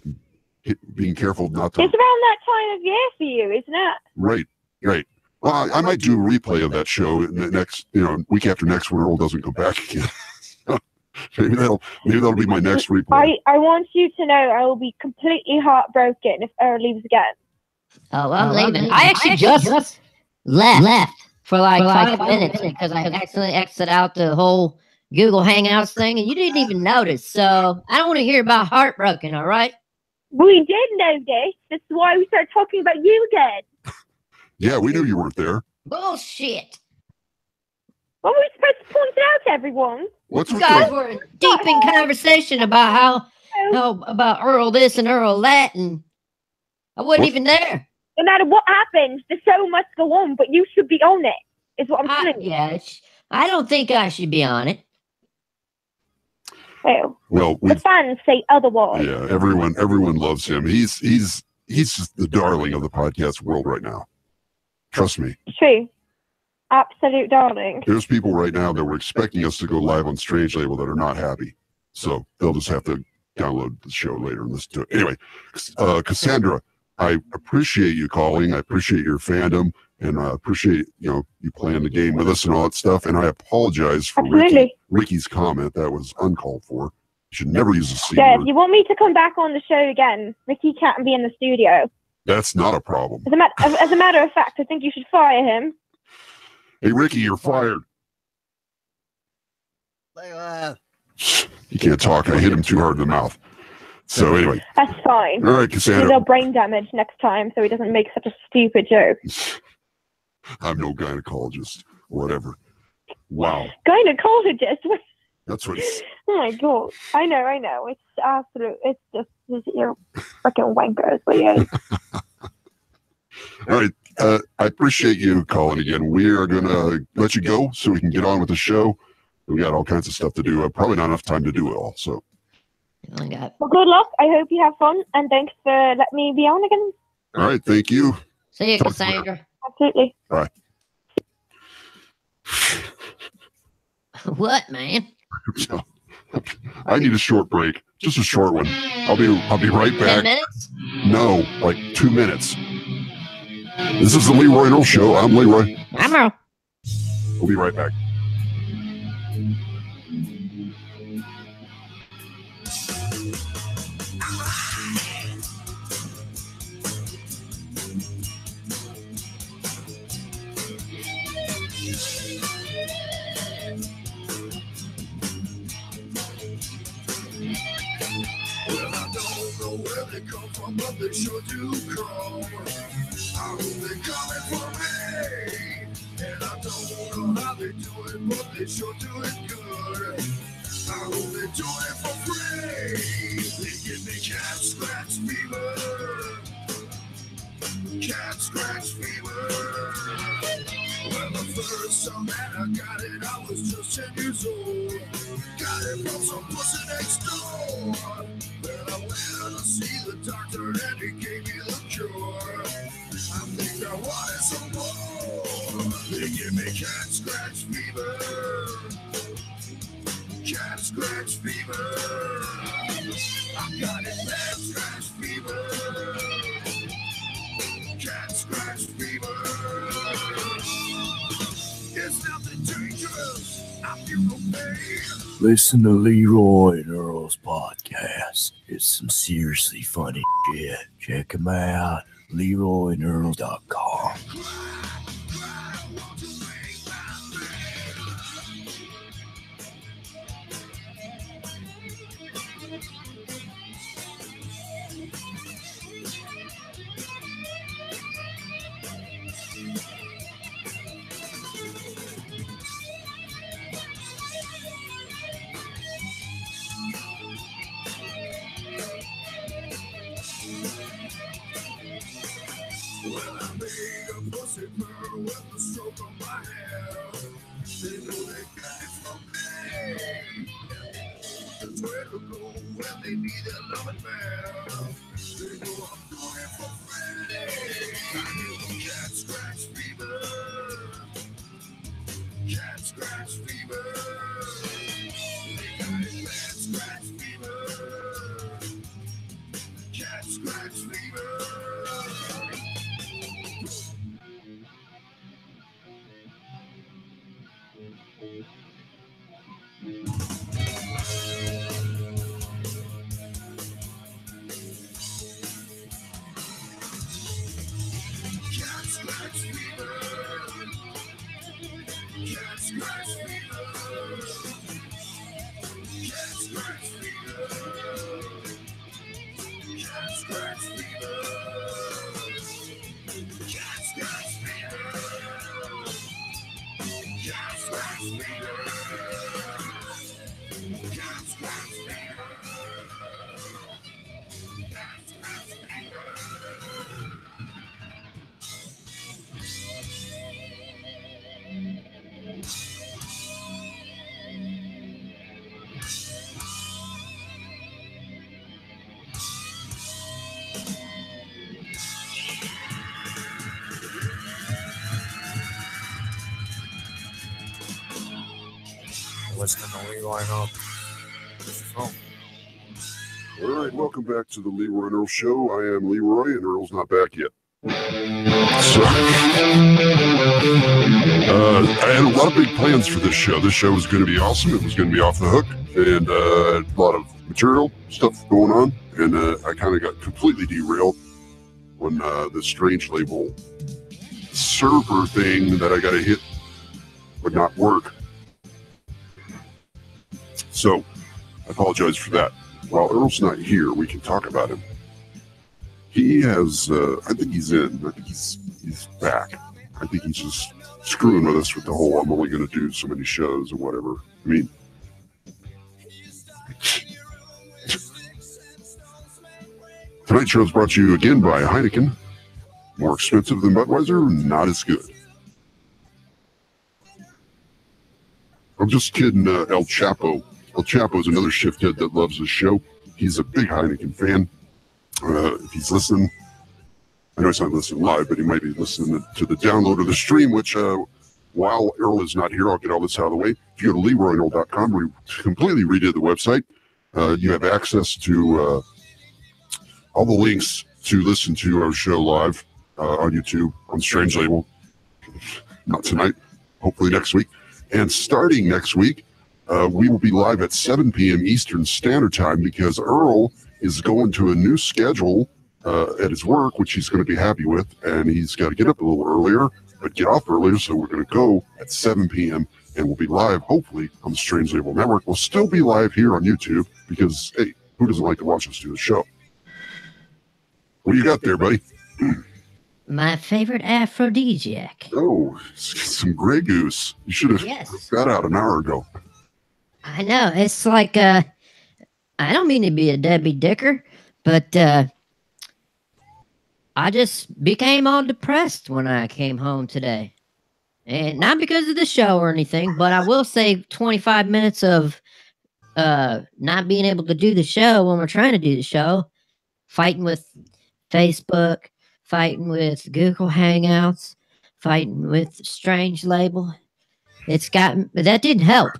being careful not to. It's around that time of year for you, isn't it? Right. Well, I might do a replay of that show in the next, week after next when Earl doesn't come back again. maybe that'll be my next replay. I want you to know I will be completely heartbroken if Earl leaves again. Oh, I'm leaving. I actually just left for like 5 minutes because I accidentally exited out the whole Google Hangouts thing, and you didn't even notice. So I don't want to hear about heartbroken, all right? We did know this. That's why we started talking about you again. Yeah, we knew you weren't there. Bullshit. What were we supposed to point it out to everyone? What's You with guys the, were deep in conversation about how about Earl this and Earl that, and I wasn't even there. No matter what happens, the show must go on, but you should be on it, is what I'm telling you. I don't think I should be on it. well, The fans say otherwise. yeah, everyone loves him. He's just the darling of the podcast world right now. Trust me. True. Absolute darling. There's people right now that were expecting us to go live on Strange Label that are not happy. So they'll just have to download the show later and listen to it. Anyway, Cassandra, I appreciate you calling. I appreciate your fandom, and I appreciate you playing the game with us and all that stuff. And I apologize for Ricky's comment. That was uncalled for. You should never use a C Yeah, word. if you want me to come back on the show again, Ricky can't be in the studio. That's not a problem. As a matter of fact, I think you should fire him. Hey, Ricky, you're fired. He can't talk. I hit him too hard in the mouth. So anyway. That's fine. All right, Cassandra. He'll brain damage next time so he doesn't make such a stupid joke. I'm no gynecologist or whatever. Wow. Gynecologist? That's what it's... Oh my god. I know. It's absolute. You're freaking wankers, but yeah. All right. I appreciate you calling again. We are going to let you go so we can get on with the show. We got all kinds of stuff to do. Probably not enough time to do it all. So. I got. Well, good luck. I hope you have fun, and thanks for letting me be on again. All right. Thank you. See you, Cassandra. Absolutely. All right. What, man? I need a short break. Just a short one. I'll be right 10 back. minutes? No, like 2 minutes. This is the Leroy and Earl Show. I'm Leroy. I'm Earl. We'll be right back. Where they come from, but they sure do come. I hope they're coming for me. And I don't know how they do it, but they sure do it good. I hope they do it for free. They give me cat scratch fever. Cat scratch fever. Well, the first time that I got it, I was just 10 years old. Got it from some pussy next door. Well, I went to see the doctor and he gave me the cure. I think I wanted some more. They give me cat scratch fever. scratch fever. I got it, cat scratch fever. Cat scratch fever. It's nothing dangerous. I feel no pain. Listen to Leroy and Earl's podcast. It's some seriously funny shit. Check them out. LeroyandEarl.com. Well, I made a pussy purr with the stroke of my hair. They know they got it from me. It's where to go when they need a loving man. They know I'm doing it for free. I hear cat scratch fever. Cat scratch fever. They got it, cat scratch fever. Cat scratch fever. Cat scratch fever. Cat scratch fever. Cat scratch fever. Cat scratch fever. Cat scratch fever. Cat scratch fever. Cat scratch fever. Cat scratch fever. Listening to Leroy and Earl. Oh, All right, welcome back to the Leroy and Earl Show. I am Leroy, and Earl's not back yet. So, I had a lot of big plans for this show. This show was going to be awesome. It was going to be off the hook, and a lot of material, stuff going on, and I kind of got completely derailed when the Strange Label server thing that I got to hit would not work. So, I apologize for that. While Earl's not here, we can talk about him. He has, I think he's in. I think he's back. I think he's just screwing with us with the whole I'm only going to do so many shows or whatever. I mean, tonight's show is brought to you again by Heineken. More expensive than Budweiser, not as good. I'm just kidding, El Chapo. El Chapo's another shift-head that loves this show. He's a big Heineken fan. If he's listening, I know he's not listening live, but he might be listening to the download of the stream, which while Earl is not here, I'll get all this out of the way. If you go to LeroyandEarl.com, we completely redid the website. You have access to all the links to listen to our show live on YouTube, on Strange Label. Not tonight, hopefully next week. And starting next week, we will be live at 7 p.m. Eastern Standard Time because Earl is going to a new schedule at his work, which he's going to be happy with, and he's got to get up a little earlier, but get off earlier, so we're going to go at 7 p.m., and we'll be live, hopefully, on the Strange Label Network. We'll still be live here on YouTube because, hey, who doesn't like to watch us do the show? What do you got there, buddy? My favorite aphrodisiac. Oh, some Grey Goose. You should have Yes. got out an hour ago. I know. It's like, I don't mean to be a Debbie Dicker, but I just became all depressed when I came home today. And not because of the show or anything, but I will say 25 minutes of not being able to do the show when we're trying to do the show, fighting with Facebook, fighting with Google Hangouts, fighting with Strange Label. That didn't help.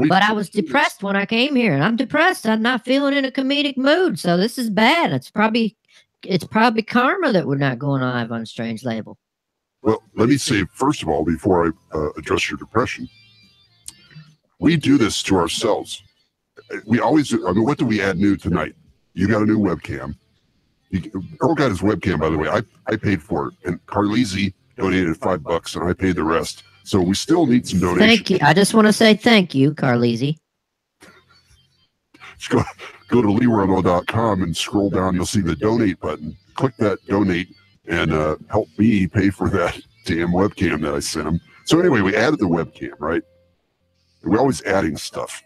But I was depressed when I came here, and I'm depressed. I'm not feeling in a comedic mood, so this is bad. It's probably karma that we're not going live on Strange Label. Well, let me say, first of all, before I address your depression, we do this to ourselves. We always do. I mean, what do we add new tonight? You got a new webcam. Earl got his webcam, by the way. I paid for it, and Carlisi donated $5, and I paid the rest. So we still need some donations. Thank you. I just want to say thank you, Carlisi. Just go to LeroyRoyal.com and scroll down. You'll see the donate button. Click that donate and help me pay for that damn webcam that I sent him. So anyway, we added the webcam, right? And we're always adding stuff.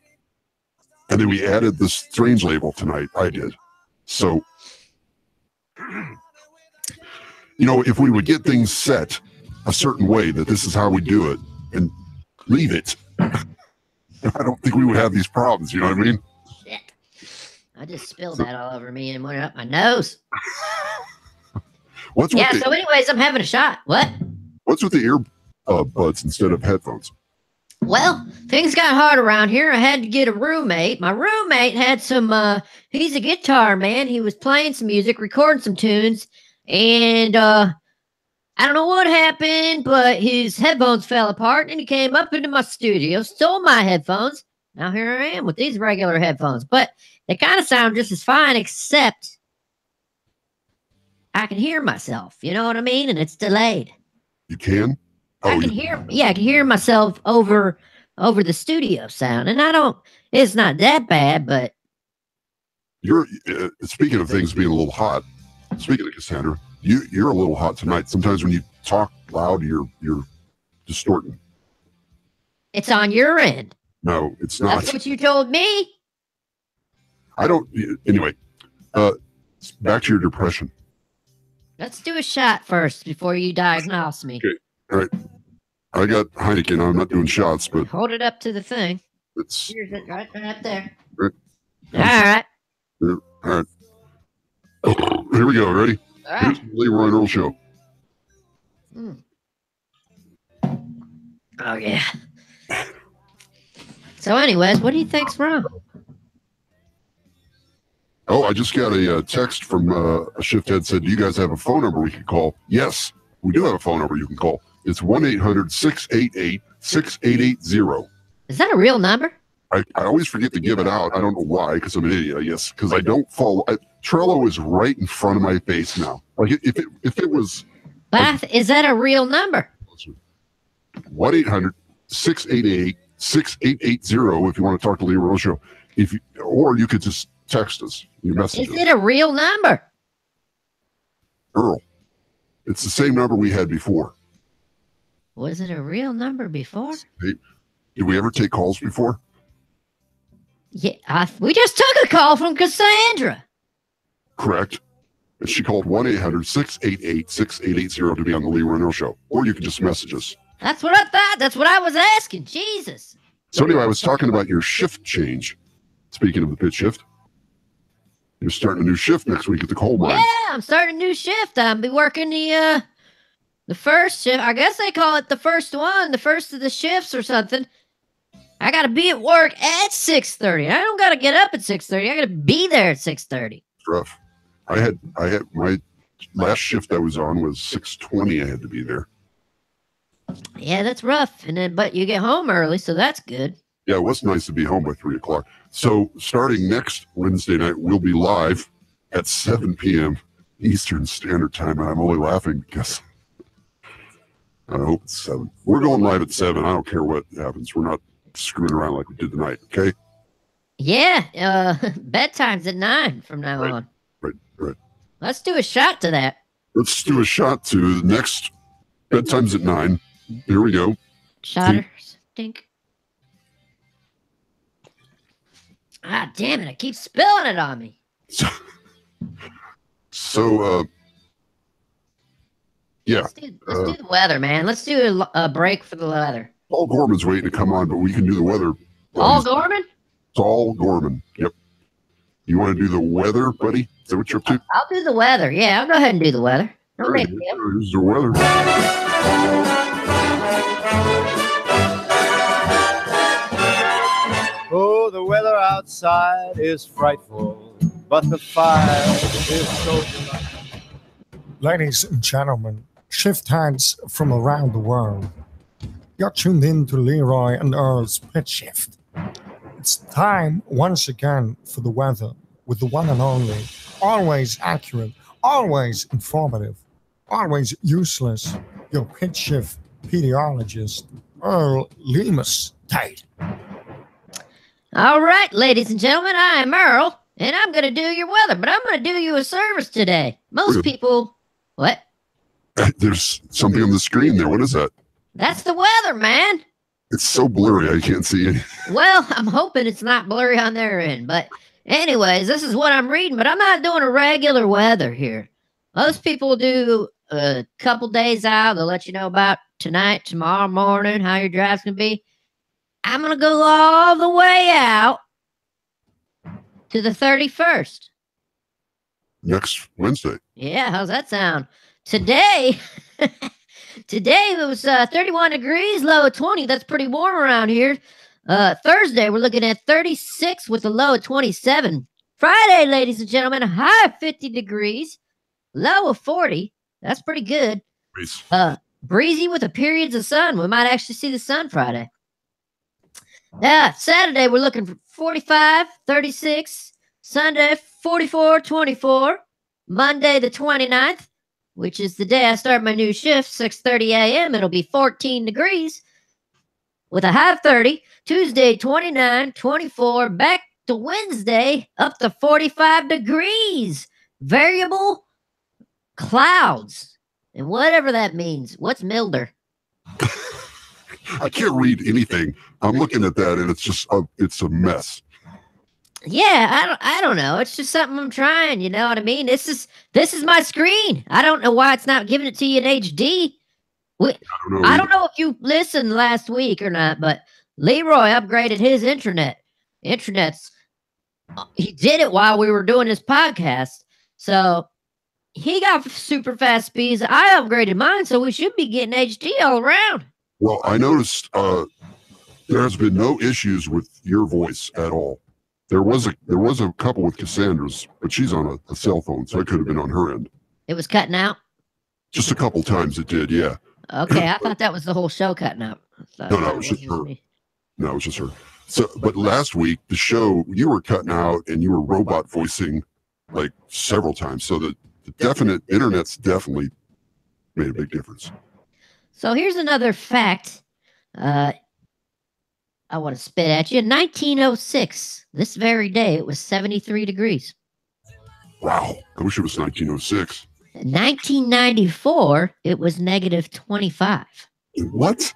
And then we added the Strange Label tonight. I did. So, if we would get things set a certain way, that this is how we do it, and leave it, I don't think we would have these problems. You know what I mean? Shit. I just spilled that all over me and went up my nose. So anyways, I'm having a shot. What's with the earbuds instead of headphones? Well, things got hard around here. I had to get a roommate. My roommate had some, he's a guitar man. He was playing some music, recording some tunes, and I don't know what happened, but his headphones fell apart, and he came up into my studio, stole my headphones. Now here I am with these regular headphones, but they kind of sound just as fine, except I can hear myself. You know what I mean? And it's delayed. You can? I can hear myself over the studio sound, and it's not that bad, but you're speaking of things being a little hot. Speaking of Cassandra, you're a little hot tonight. Sometimes when you talk loud, you're distorting. It's on your end. No, it's not. That's what you told me. Anyway, back to your depression. Let's do a shot first before you diagnose me. Okay. All right. I got Heineken. I'm not doing shots, but hold it up to the thing. It's here's it right up there. Right. All right. Yeah, all right. Oh, here we go. Ready? All right. Here's the Leroy and Earl show. Oh yeah. So, anyways, what do you think's wrong? Oh, I just got a text from a shift head said, "Do you guys have a phone number we can call?" Yes, we do have a phone number you can call. It's 1-800-688-6880. Is that a real number? I always forget to give it out. I don't know why, because I'm an idiot, I guess. Because I don't follow. Trello is right in front of my face now. Like if it was. But is that a real number? 1-800-688-6880 if you want to talk to Leroy Show. Or you could just text us your message. Is it a real number? Earl, it's the same number we had before. Was it a real number before? Hey, did we ever take calls before? Yeah, we just took a call from Cassandra. Correct. And she called 1-800-688-6880 to be on the Leroy and Earl Show. Or you can just message us. That's what I thought. That's what I was asking. Jesus. So anyway, I was talking about your shift change. Speaking of the pitch shift. You're starting a new shift next week at the coal mine. Yeah, I'm starting a new shift. I'll be working the first shift. I guess they call it the first one, the first of the shifts or something. I got to be at work at 6:30. I don't got to get up at 6:30. I got to be there at 6:30. It's rough. I had my last shift I was on was 6:20. I had to be there. Yeah, that's rough. But you get home early, so that's good. Yeah, it was nice to be home by 3 o'clock. So starting next Wednesday night, we'll be live at 7 p.m. Eastern Standard Time. And I'm only laughing because I hope it's 7. We're going live at 7. I don't care what happens. We're not screwing around like we did tonight, okay? Yeah, bedtime's at 9 from now on. Right. Let's do a shot to that. Let's do a shot to the next bedtime's at 9. Here we go. Shotters. Dink. Ah, damn it. I keep spilling it on me. So yeah. Let's do the weather, man. Let's do a break for the weather. Paul Gorman's waiting to come on, but we can do the weather. Paul Gorman? Paul Gorman. Yep. You want to do the weather, buddy? Is that what you're up to? I'll do the weather. Yeah, I'll go ahead and do the weather. No big deal. Here's the weather. outside is frightful, but the fire is so delightful. Ladies and gentlemen, shift hands from around the world. You're tuned in to Leroy and Earl's Pitch Shift. It's time once again for the weather with the one and only, always accurate, always informative, always useless, your Pitch Shift pediologist, Earl Lemus Tate. All right, ladies and gentlemen, I am Earl, and I'm going to do your weather, but I'm going to do you a service today. Most people... What? There's something on the screen there. What is that? That's the weather, man. It's so blurry, I can't see it. Well, I'm hoping it's not blurry on their end, but anyways, this is what I'm reading, but I'm not doing a regular weather here. Most people do a couple days out. They'll let you know about tonight, tomorrow morning, how your drive's going to be. I'm going to go all the way out to the 31st. Next Wednesday. Yeah, how's that sound? Today, today it was 31 degrees, low of 20. That's pretty warm around here. Thursday, we're looking at 36 with a low of 27. Friday, ladies and gentlemen, a high of 50 degrees, low of 40. That's pretty good. Breeze. Breezy with the periods of sun. We might actually see the sun Friday. Yeah, Saturday, we're looking for 45, 36. Sunday, 44, 24. Monday, the 29th, which is the day I start my new shift, 6:30 a.m. It'll be 14 degrees with a high of 30. Tuesday, 29, 24. Back to Wednesday, up to 45 degrees. Variable clouds. And whatever that means. What's milder? I can't read anything. I'm looking at that, and it's just it's a mess. Yeah, I don't know. It's just something I'm trying. You know what I mean? This is my screen. I don't know why it's not giving it to you in HD. I don't know if you listened last week or not, but Leroy upgraded his internet. He did it while we were doing this podcast, so he got super fast speeds. I upgraded mine, so we should be getting HD all around. Well, I noticed there has been no issues with your voice at all. There was a couple with Cassandra's, but she's on a cell phone, so it could have been on her end. It was cutting out? Just a couple times it did, yeah. Okay, I thought that was the whole show cutting out. No, it was just her. No, it was just her. So, but last week, the show, you were cutting out and you were robot voicing like several times. So the definite internet's definitely made a big difference. So here's another fact. I want to spit at you. In 1906, this very day, it was 73 degrees. Wow. I wish it was 1906. In 1994, it was negative 25. What?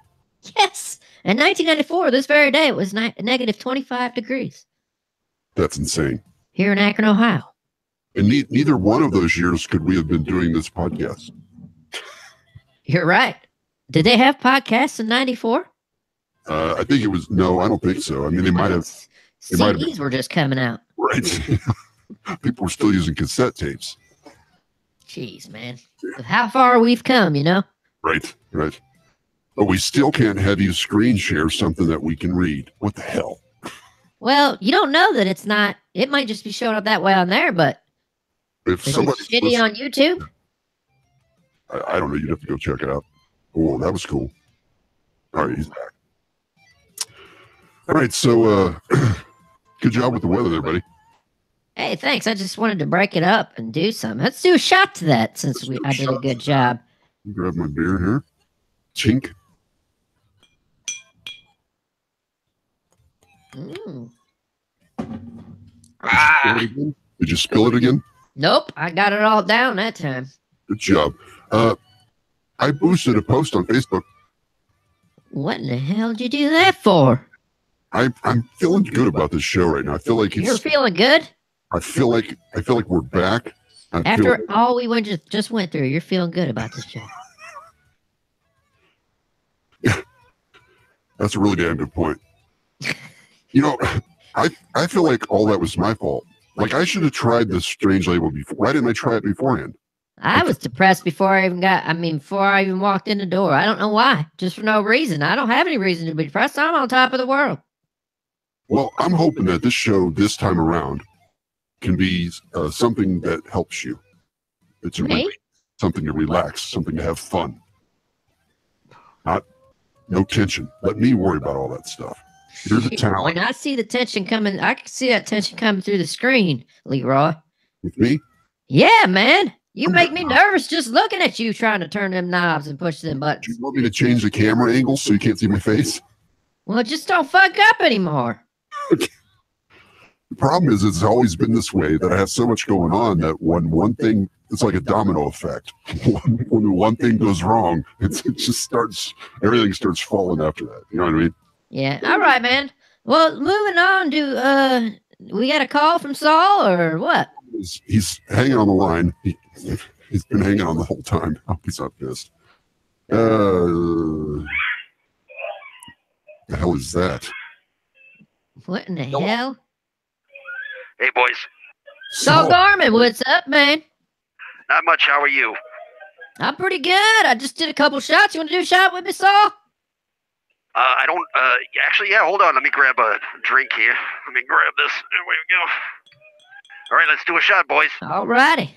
Yes. In 1994, this very day, it was negative 25 degrees. That's insane. Here in Akron, Ohio. And neither one of those years could we have been doing this podcast. You're right. Did they have podcasts in 94? I think it was, no, I don't think so. I mean, they might have. CDs were just coming out. Right. People were still using cassette tapes. Jeez, man. How far we've come, you know? Right. But we still can't have you screen share something that we can read. What the hell? Well, you don't know that it's not. It might just be showing up that way on there, but if is somebody's it shitty on YouTube? I don't know. You'd have to go check it out. Oh, that was cool. All right, he's back. All right, so good job with the weather there, buddy. Hey, thanks. I just wanted to break it up and do something. Let's do a shot to that since I did a good job. Grab my beer here. Chink. Did you spill it again? Nope, I got it all down that time. Good job. I boosted a post on Facebook. What in the hell did you do that for? I'm feeling good about this show right now. I feel like You're feeling good? I feel like we're back. After all we just went through, you're feeling good about this show. That's a really damn good point. You know, I feel like all that was my fault. Like I should have tried this strange label before. Why didn't I try it beforehand? I was depressed before I even walked in the door. I don't know why. Just for no reason. I don't have any reason to be depressed. I'm on top of the world. Well, I'm hoping that this show this time around can be something that helps you. It's something to relax, something to have fun. No tension. Let me worry about all that stuff. You're the talent. When I see the tension coming, I can see that tension coming through the screen, Leroy. With me? Yeah, man. You make me nervous just looking at you trying to turn them knobs and push them buttons. Do you want me to change the camera angle so you can't see my face? Well, just don't fuck up anymore. The problem is it's always been this way that I have so much going on that when one thing, it's like a domino effect. When one thing goes wrong, it just starts, everything starts falling after that. You know what I mean? Yeah. All right, man. Well, moving on to, we got a call from Saul or what? He's hanging on the line. He's been hanging on the whole time. I hope he's not pissed. The hell is that? What in the hell? Hey, boys. Saul Garman, what's up, man? Not much. How are you? I'm pretty good. I just did a couple shots. You want to do a shot with me, Saul? I don't, actually, yeah, hold on. Let me grab a drink here. Let me grab this. There we go. All right, let's do a shot, boys. All righty.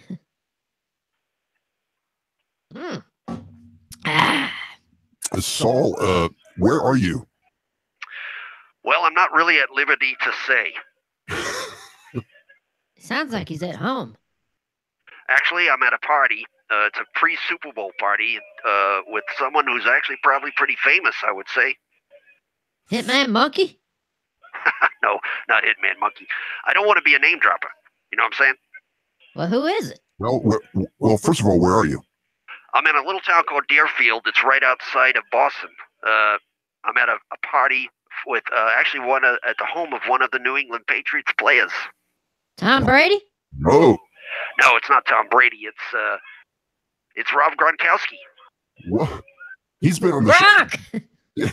Saul, where are you? Well, I'm not really at liberty to say. Sounds like he's at home. Actually, I'm at a party. It's a pre-Super Bowl party with someone who's actually probably pretty famous, I would say. Hitman Monkey? No, not Hitman Monkey. I don't want to be a name dropper. You know what I'm saying? Well, who is it? Well, first of all, where are you? I'm in a little town called Deerfield. It's right outside of Boston. I'm at a party with actually at the home of one of the New England Patriots players. Tom Brady? Oh. No, it's not Tom Brady. It's Rob Gronkowski. What? He's been on the show. Yeah,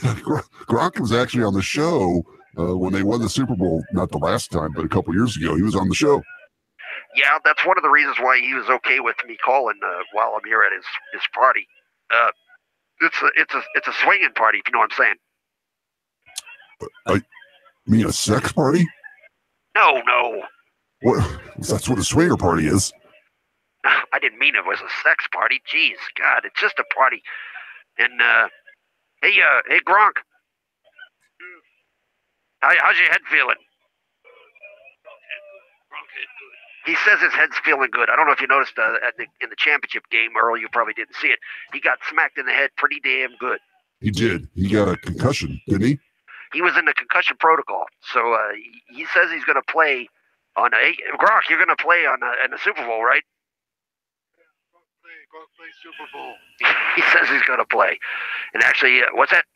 Gronk was actually on the show when they won the Super Bowl. Not the last time, but a couple years ago. He was on the show. Yeah, that's one of the reasons why he was okay with me calling while I'm here at his party. It's a swinging party, if you know what I'm saying. You mean a sex party? No. What? That's what a swinger party is. I didn't mean it was a sex party. Jeez, God, it's just a party. And hey, Gronk, how's your head feeling? He says his head's feeling good. I don't know if you noticed in the championship game, Earl, you probably didn't see it. He got smacked in the head pretty damn good. He did. He got a concussion, didn't he? He was in the concussion protocol. So he says he's going to play on Gronk, you're going to play in the Super Bowl, right? Gronk play Super Bowl. He says he's going to play. And actually, what's that?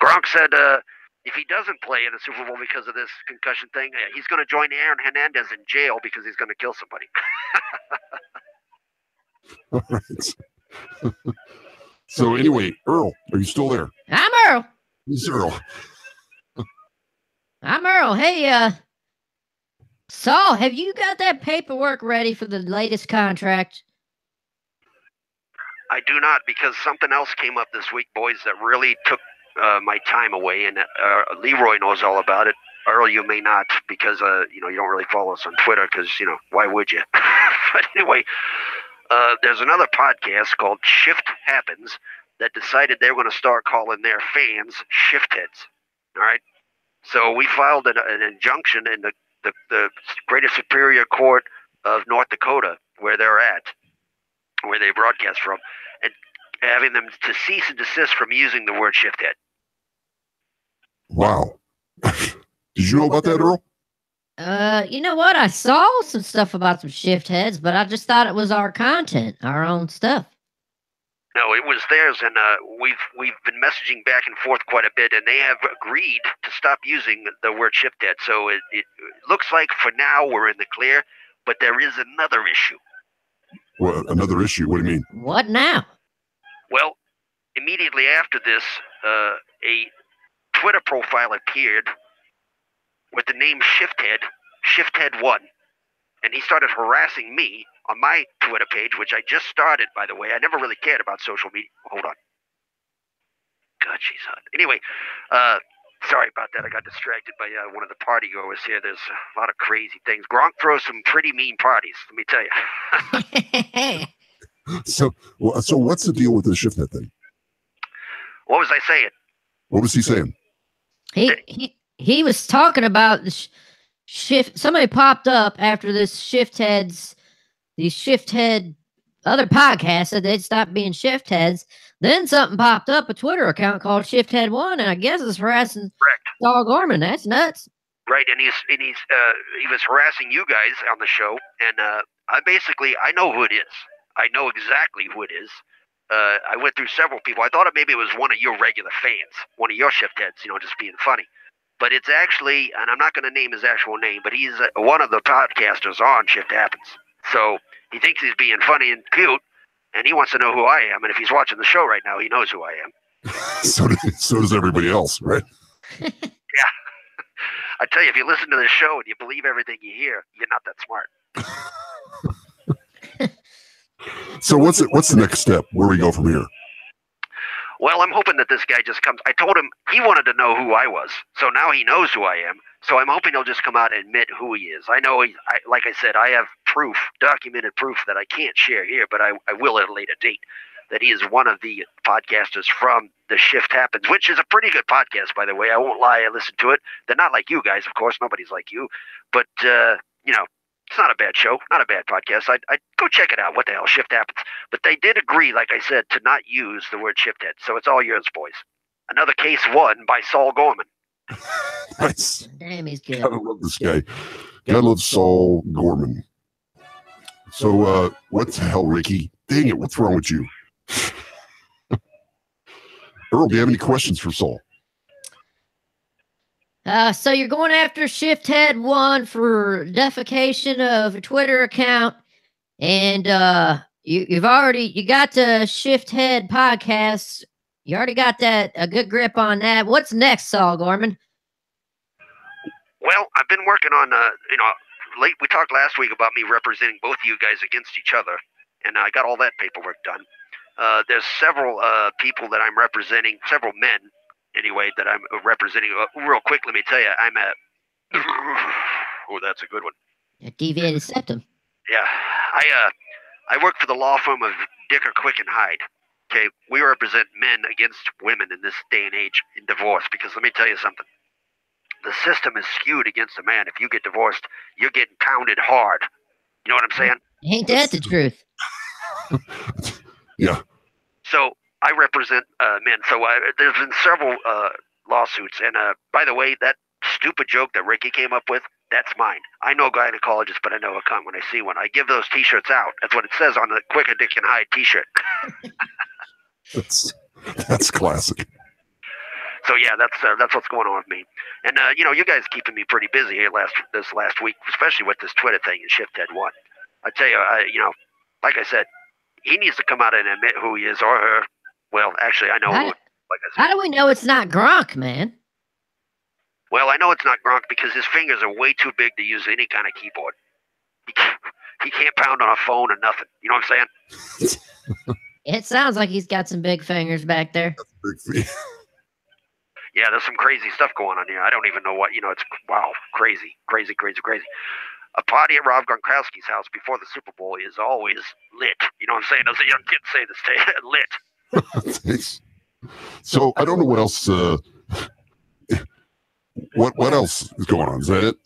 Gronk said if he doesn't play in the Super Bowl because of this concussion thing, he's going to join Aaron Hernandez in jail because he's going to kill somebody. All right. So anyway, Earl, are you still there? I'm Earl. He's Earl. I'm Earl. Hey, Saul, have you got that paperwork ready for the latest contract? I do not, because something else came up this week, boys, that really took my time away, and Leroy knows all about it. Earl, you may not, because you don't really follow us on Twitter, because why would you? But anyway, there's another podcast called Shift Happens that decided they're going to start calling their fans shift heads. All right, so we filed an injunction in the Greater Superior Court of North Dakota, where they're at, where they broadcast from, and having them to cease and desist from using the word shift head. Wow. Did you know about that, Earl? You know what? I saw some stuff about some shift heads, but I just thought it was our content, our own stuff. No, it was theirs, and we've been messaging back and forth quite a bit, and they have agreed to stop using the word shift head. So it looks like for now we're in the clear, but there is another issue. Well, another issue? What do you mean? What now? Well, immediately after this, a Twitter profile appeared with the name Shifthead1, and he started harassing me on my Twitter page, which I just started, by the way. I never really cared about social media. Hold on. God, she's hot. Anyway, sorry about that. I got distracted by one of the party goers here. There's a lot of crazy things. Gronk throws some pretty mean parties, let me tell you. So what's the deal with the shift head thing? What was I saying? What was he saying? He was talking about the shift. Somebody popped up after these shift head other podcasts said they'd stop being shift heads. Then something popped up, a Twitter account called Shift Head One, and I guess it's harassing Saul Gorman. That's nuts. Right, and he was harassing you guys on the show, and I know who it is. I know exactly who it is. I went through several people. I thought maybe it was one of your regular fans, one of your shift heads, just being funny. But it's actually, and I'm not going to name his actual name, but he's one of the podcasters on Shift Happens. So he thinks he's being funny and cute, and he wants to know who I am. And if he's watching the show right now, he knows who I am. So does everybody else, right? Yeah. I tell you, if you listen to the show and you believe everything you hear, you're not that smart. So what's the next step? Where we go from here? Well, I'm hoping that this guy just comes. I told him he wanted to know who I was, so now he knows who I am. So I'm hoping he'll just come out and admit who he is. I know, like I said, I have proof, documented proof that I can't share here, but I will at a later date, that he is one of the podcasters from The Shift Happens, which is a pretty good podcast, by the way. I won't lie, I listened to it. They're not like you guys, of course. Nobody's like you. But, it's not a bad show, not a bad podcast. I'd go check it out. What the hell, Shift Happens. But they did agree, like I said, to not use the word shift head. So it's all yours, boys. Another case won by Saul Gorman. Nice. Damn, he's good. Gotta love this guy. Gotta love Saul Gorman. So, what the hell, Ricky? Dang it, what's wrong with you? Earl, do you have any questions for Saul? So you're going after Shift Head One for defecation of a Twitter account, and you got the Shift Head podcast. You already got a good grip on that. What's next, Saul Gorman? Well, I've been working on we talked last week about me representing both of you guys against each other, and I got all that paperwork done. There's several people that I'm representing, several men. Anyway, that I'm representing. Real quick, let me tell you, I'm at. Oh, that's a good one. A deviated septum. Yeah, I work for the law firm of Dicker, Quick, and Hyde. Okay, we represent men against women in this day and age in divorce. Because let me tell you something, the system is skewed against a man. If you get divorced, you're getting pounded hard. You know what I'm saying? Ain't that the truth? Yeah. So I represent men. So there's been several lawsuits. And by the way, that stupid joke that Ricky came up with, that's mine. I know gynecologists, but I know a cunt when I see one. I give those T-shirts out. That's what it says on the Quick, Dick, and Hyde T-shirt. That's classic. So yeah, that's what's going on with me. And you guys keeping me pretty busy here this last week, especially with this Twitter thing and Shift Head One. I tell you, like I said, he needs to come out and admit who he is or her. Well, actually, I know. Like I said. How do we know it's not Gronk, man? Well, I know it's not Gronk because his fingers are way too big to use any kind of keyboard. He can't pound on a phone or nothing. You know what I'm saying? It sounds like he's got some big fingers back there. Yeah, there's some crazy stuff going on here. I don't even know what, it's, wow, crazy. A party at Rob Gronkowski's house before the Super Bowl is always lit. You know what I'm saying? As a young kid say this, lit. Thanks. So I don't know what else, what else is going on? Is that it?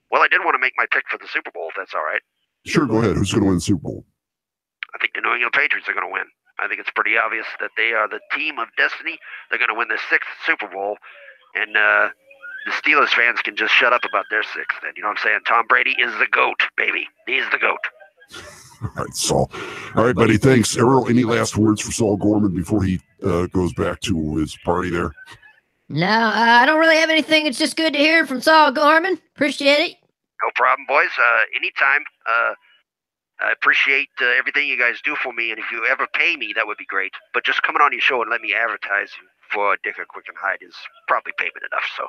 Well, I did want to make my pick for the Super Bowl, if that's all right. Sure, go ahead. Who's going to win the Super Bowl? I think the New England Patriots are going to win. I think it's pretty obvious that they are the team of destiny. They're going to win their 6th Super Bowl, and the Steelers fans can just shut up about their 6th. Then, you know what I'm saying? Tom Brady is the GOAT, baby. He's the GOAT. All right, Saul. All right, buddy. Thanks. Errol, any last words for Saul Gorman before he goes back to his party there? No, I don't really have anything. It's just good to hear from Saul Gorman. Appreciate it. No problem, boys. Anytime. I appreciate everything you guys do for me, and if you ever pay me, that would be great. But just coming on your show and let me advertise for Dicker, Quick, and Hyde is probably payment enough. So,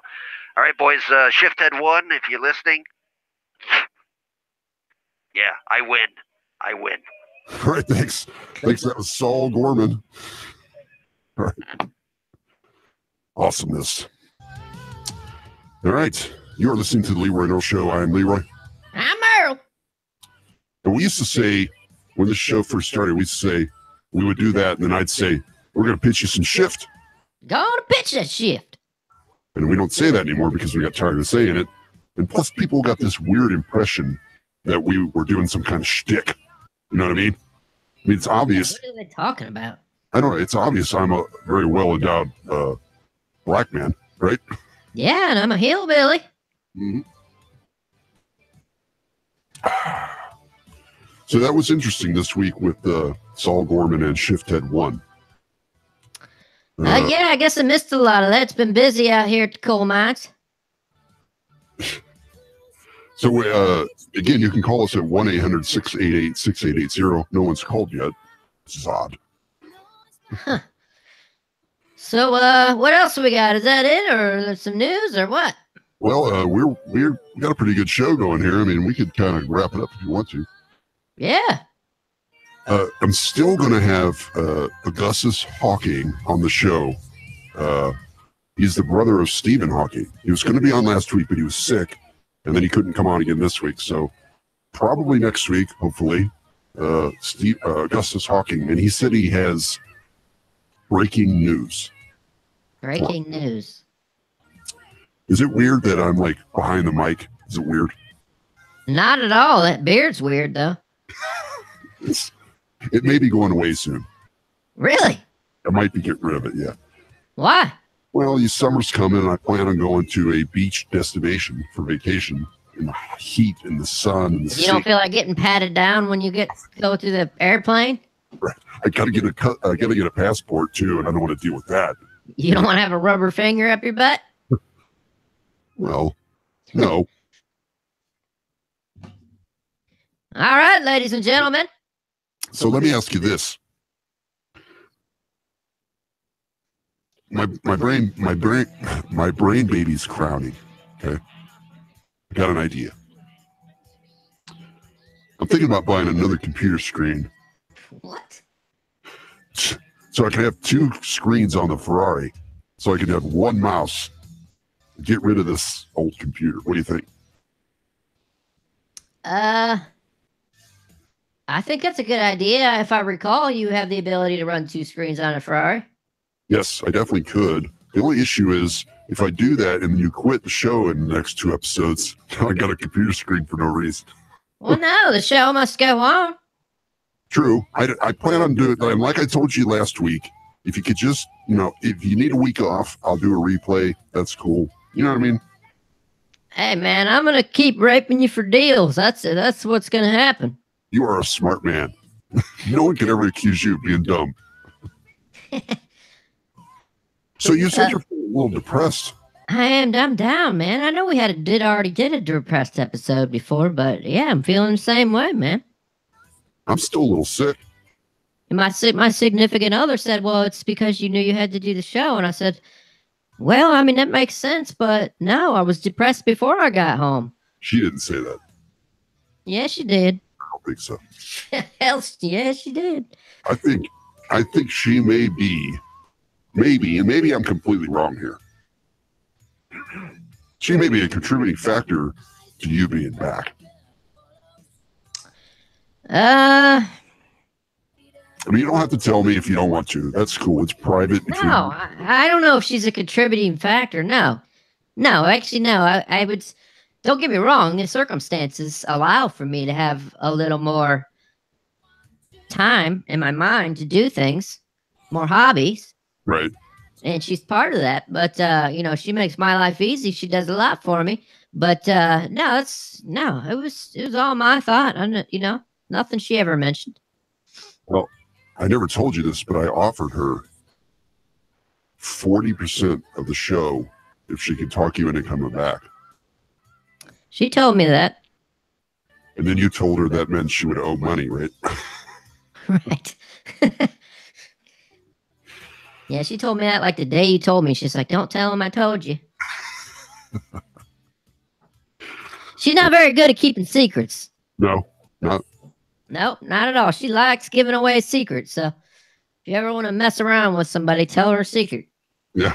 all right, boys, Shift Head One, if you're listening, yeah, I win. All right, thanks. That was Saul Gorman. All right. awesomeness. All right. You're listening to the Leroy and Earl Show. I am Leroy. I'm Earl. And we used to say, when the show first started, we used to say, we would do that, and then I'd say, we're going to pitch you some shift. Gonna pitch that shift. And we don't say that anymore because we got tired of saying it. And plus, people got this weird impression that we were doing some kind of shtick. You know what I mean? I mean, it's obvious. What are they talking about? I don't know. It's obvious I'm a very well-endowed black man, right? Yeah, and I'm a hillbilly. Mm-hmm. So that was interesting this week with Saul Gorman and Shift Head 1. Yeah, I guess I missed a lot of that. It's been busy out here at the coal mines. So, again, you can call us at 1-800-688-6880. No one's called yet. This is odd. Huh. So, what else we got? Is that it, or some news, or what? Well, we got a pretty good show going here. I mean, we could kind of wrap it up if you want to. Yeah. I'm still going to have Augustus Hawking on the show. He's the brother of Stephen Hawking. He was going to be on last week, but he was sick, and then he couldn't come on again this week. So probably next week, hopefully, Augustus Hawking. And he said he has breaking news. Breaking news. Is it weird that I'm like behind the mic? Is it weird? Not at all. That beard's weird, though. It may be going away soon. Really? I might be getting rid of it, yeah. Why? Well, summer's coming, and I plan on going to a beach destination for vacation in the heat and the sun and the sea. You don't feel like getting patted down when you go through the airplane? Right. I gotta get a passport too, and I don't want to deal with that. You don't want to have a rubber finger up your butt? Well, no. All right, ladies and gentlemen. So let me ask you this. My brain baby's crowning. Okay. I got an idea. I'm thinking about buying another computer screen. What? So I can have two screens on the Ferrari. So I can have one mouse. Get rid of this old computer. What do you think? I think that's a good idea. If I recall, you have the ability to run two screens on a Ferrari. Yes, I definitely could. The only issue is if I do that and you quit the show in the next 2 episodes, I got a computer screen for no reason. Well, no, the show must go on. True. I plan on doing it. And like I told you last week, if you could just, if you need a week off, I'll do a replay. That's cool. You know what I mean? Hey, man, I'm going to keep raping you for deals. That's what's going to happen. You are a smart man. No one can ever accuse you of being dumb. So you said you're a little depressed. I'm down, man. I know we already did a depressed episode before, but yeah, I'm feeling the same way, man. I'm still a little sick. And my significant other said, well, it's because you knew you had to do the show. And I said, well, I mean, that makes sense, but no, I was depressed before I got home. She didn't say that. Yeah, she did. I don't think so. Hell, yeah, she did. I think she may be, and maybe I'm completely wrong here. She may be a contributing factor to you being back. I mean, you don't have to tell me if you don't want to. That's cool. It's private. No, I don't know if she's a contributing factor. No, actually, no. I would. Don't get me wrong. The circumstances allow for me to have a little more time in my mind to do things, more hobbies. Right. And she's part of that. But she makes my life easy. She does a lot for me. But it was all my thought. Nothing she ever mentioned. Well, I never told you this, but I offered her 40% of the show if she could talk you into coming back. She told me that. And then you told her that meant she would owe money, right? Right. Yeah, she told me that like the day you told me. She's like, don't tell him I told you. She's not very good at keeping secrets. No, not. Nope, not at all. She likes giving away secrets. So if you ever want to mess around with somebody, tell her a secret. Yeah.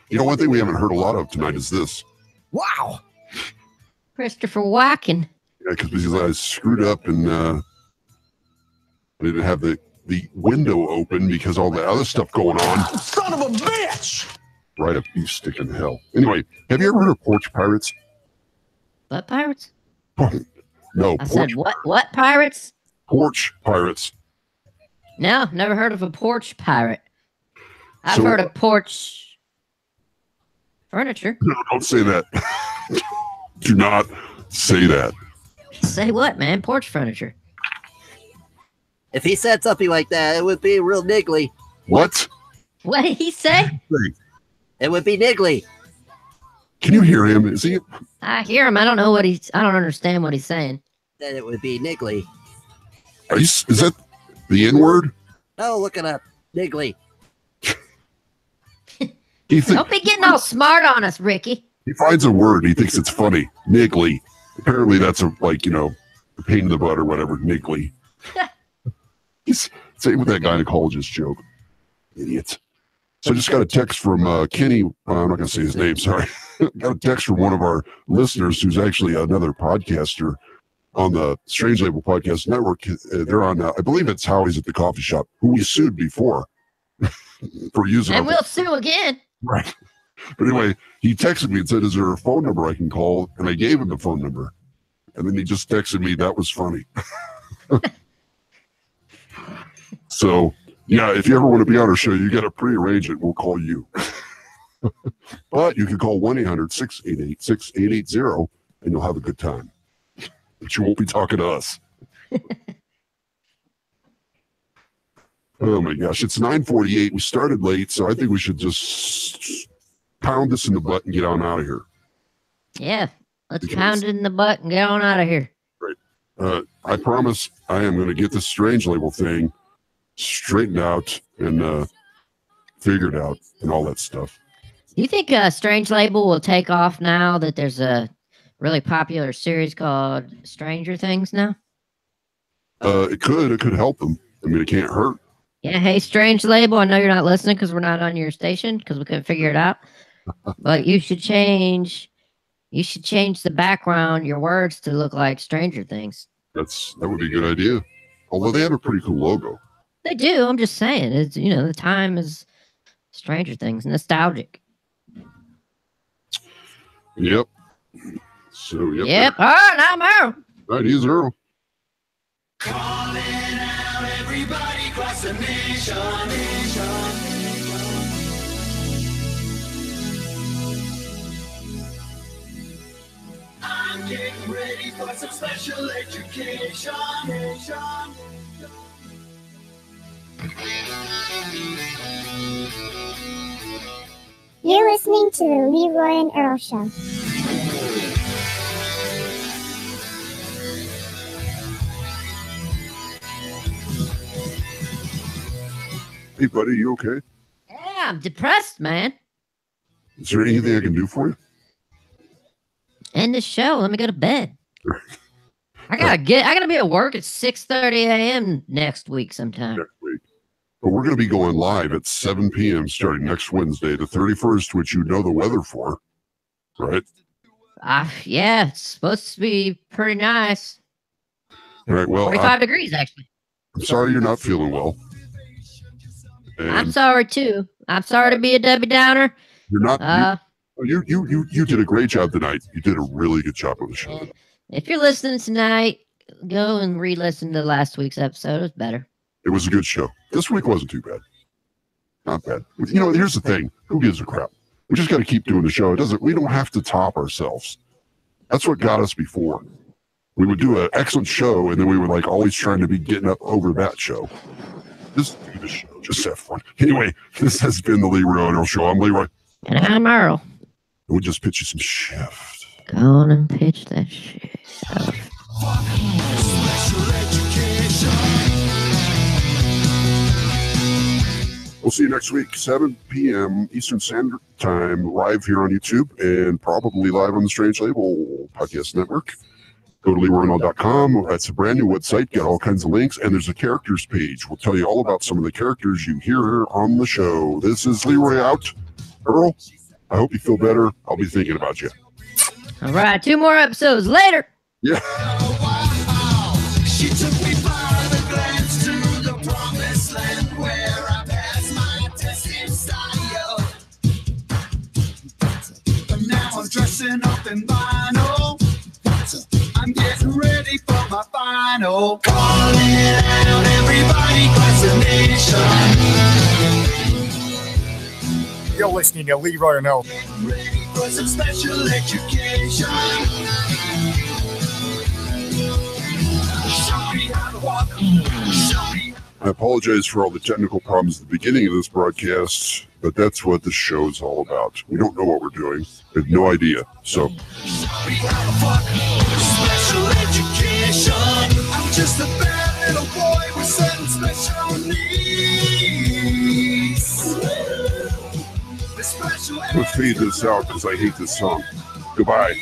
You know, one thing we haven't heard a lot of tonight is this. Wow. Christopher Walken. Yeah, because I screwed up and I didn't have the window open because all the other stuff going on. Son of a bitch! Right up beef stick in hell. Anyway, have you ever heard of porch pirates? What pirates? No, I said what pirates? Porch pirates. No, never heard of a porch pirate. I've So- heard of porch furniture. No, don't say that. Do not say that. Say what, man? Porch furniture. If he said something like that, it would be real niggly. What? What did he say? It would be niggly. Can you hear him? Is he? I hear him. I don't know what he's. I don't understand what he's saying. Then it would be niggly. Is that the N word? No, look it up. Niggly. Don't be getting all smart on us, Ricky. He finds a word. He thinks it's funny. Niggly. Apparently, that's a a pain in the butt or whatever. Niggly. He's same with that gynecologist joke. Idiot. So I just got a text from Kenny. I'm not going to say his name. Sorry. Got a text from one of our listeners who's actually another podcaster on the Strange Label Podcast Network. They're on, I believe it's Howie's at the Coffee Shop, who we sued before for using. And we'll sue again. Right. But anyway, he texted me and said, "Is there a phone number I can call?" And I gave him the phone number. And then he just texted me, "That was funny." So, yeah, if you ever want to be on our show, you got to prearrange it. We'll call you. But you can call 1-800-688-6880 and you'll have a good time. But you won't be talking to us. Oh my gosh, it's 9:48. We started late, so I think we should just pound this in the butt and get on out of here. Yeah, let's pound it in the butt and get on out of here. Right. I promise I am going to get this Strange Label thing straightened out and figured out and all that stuff. Do you think Strange Label will take off now that there's a really popular series called Stranger Things now? It could help them. I mean, it can't hurt. Yeah, hey, Strange Label, I know you're not listening because we're not on your station because we couldn't figure it out. But you should change the background, your words to look like Stranger Things. That would be a good idea. Although they have a pretty cool logo. They do. I'm just saying. It's the time is Stranger Things, nostalgic. Yep. So Yep. All right, I'm Earl. All right, he's Earl. Calling out everybody across the nation. I'm getting ready for some special education. You're listening to the Leroy and Earl Show. Hey, buddy, you okay? Yeah, I'm depressed, man. Is there anything I can do for you? End the show. Let me go to bed. I gotta be at work at 6:30 a.m. next week sometime. Next week. But we're going to be going live at 7 p.m. starting next Wednesday, the 31st, which you know the weather for, right? Yeah, it's supposed to be pretty nice. All right, well, 45 degrees, actually. I'm sorry you're not feeling well. I'm sorry, too. I'm sorry to be a Debbie Downer. You're not. You did a great job tonight. You did a really good job on the show. If you're listening tonight, go and re-listen to last week's episode. It was better. It was a good show. This week wasn't too bad. Not bad. Here's the thing. Who gives a crap? We just got to keep doing the show. We don't have to top ourselves. That's what got us before. We would do an excellent show, and then we were always trying to be getting up over that show. Just do the show. Just have fun. Anyway, this has been the Leroy and Earl Show. I'm Leroy. And I'm Earl. And we just pitch you some shift. Go on and pitch that shit. We'll see you next week, 7 p.m. Eastern Standard Time, live here on YouTube and probably live on the Strange Label Podcast Network. Go to LeroyNoel.com. That's a brand new website. Got all kinds of links. And there's a characters page. We'll tell you all about some of the characters you hear on the show. This is Leroy out. Earl? I hope you feel better. I'll be thinking about you. All right, 2 more episodes later. Yeah. She took me by the glance to the promised land where I passed my test in style. But now I'm dressing up in vinyl. I'm getting ready for my final. Calling out everybody across the nation. You're listening to Leroy and Earl. Getting ready for some special education. Show me how to walk. Show me. I apologize for all the technical problems at the beginning of this broadcast, but that's what the show's all about. We don't know what we're doing. We have no idea. So, Show me how to fuck. Special education. I'm just a bad little boy with certain special needs. The special I'm going to fade this out because I hate this song. Goodbye.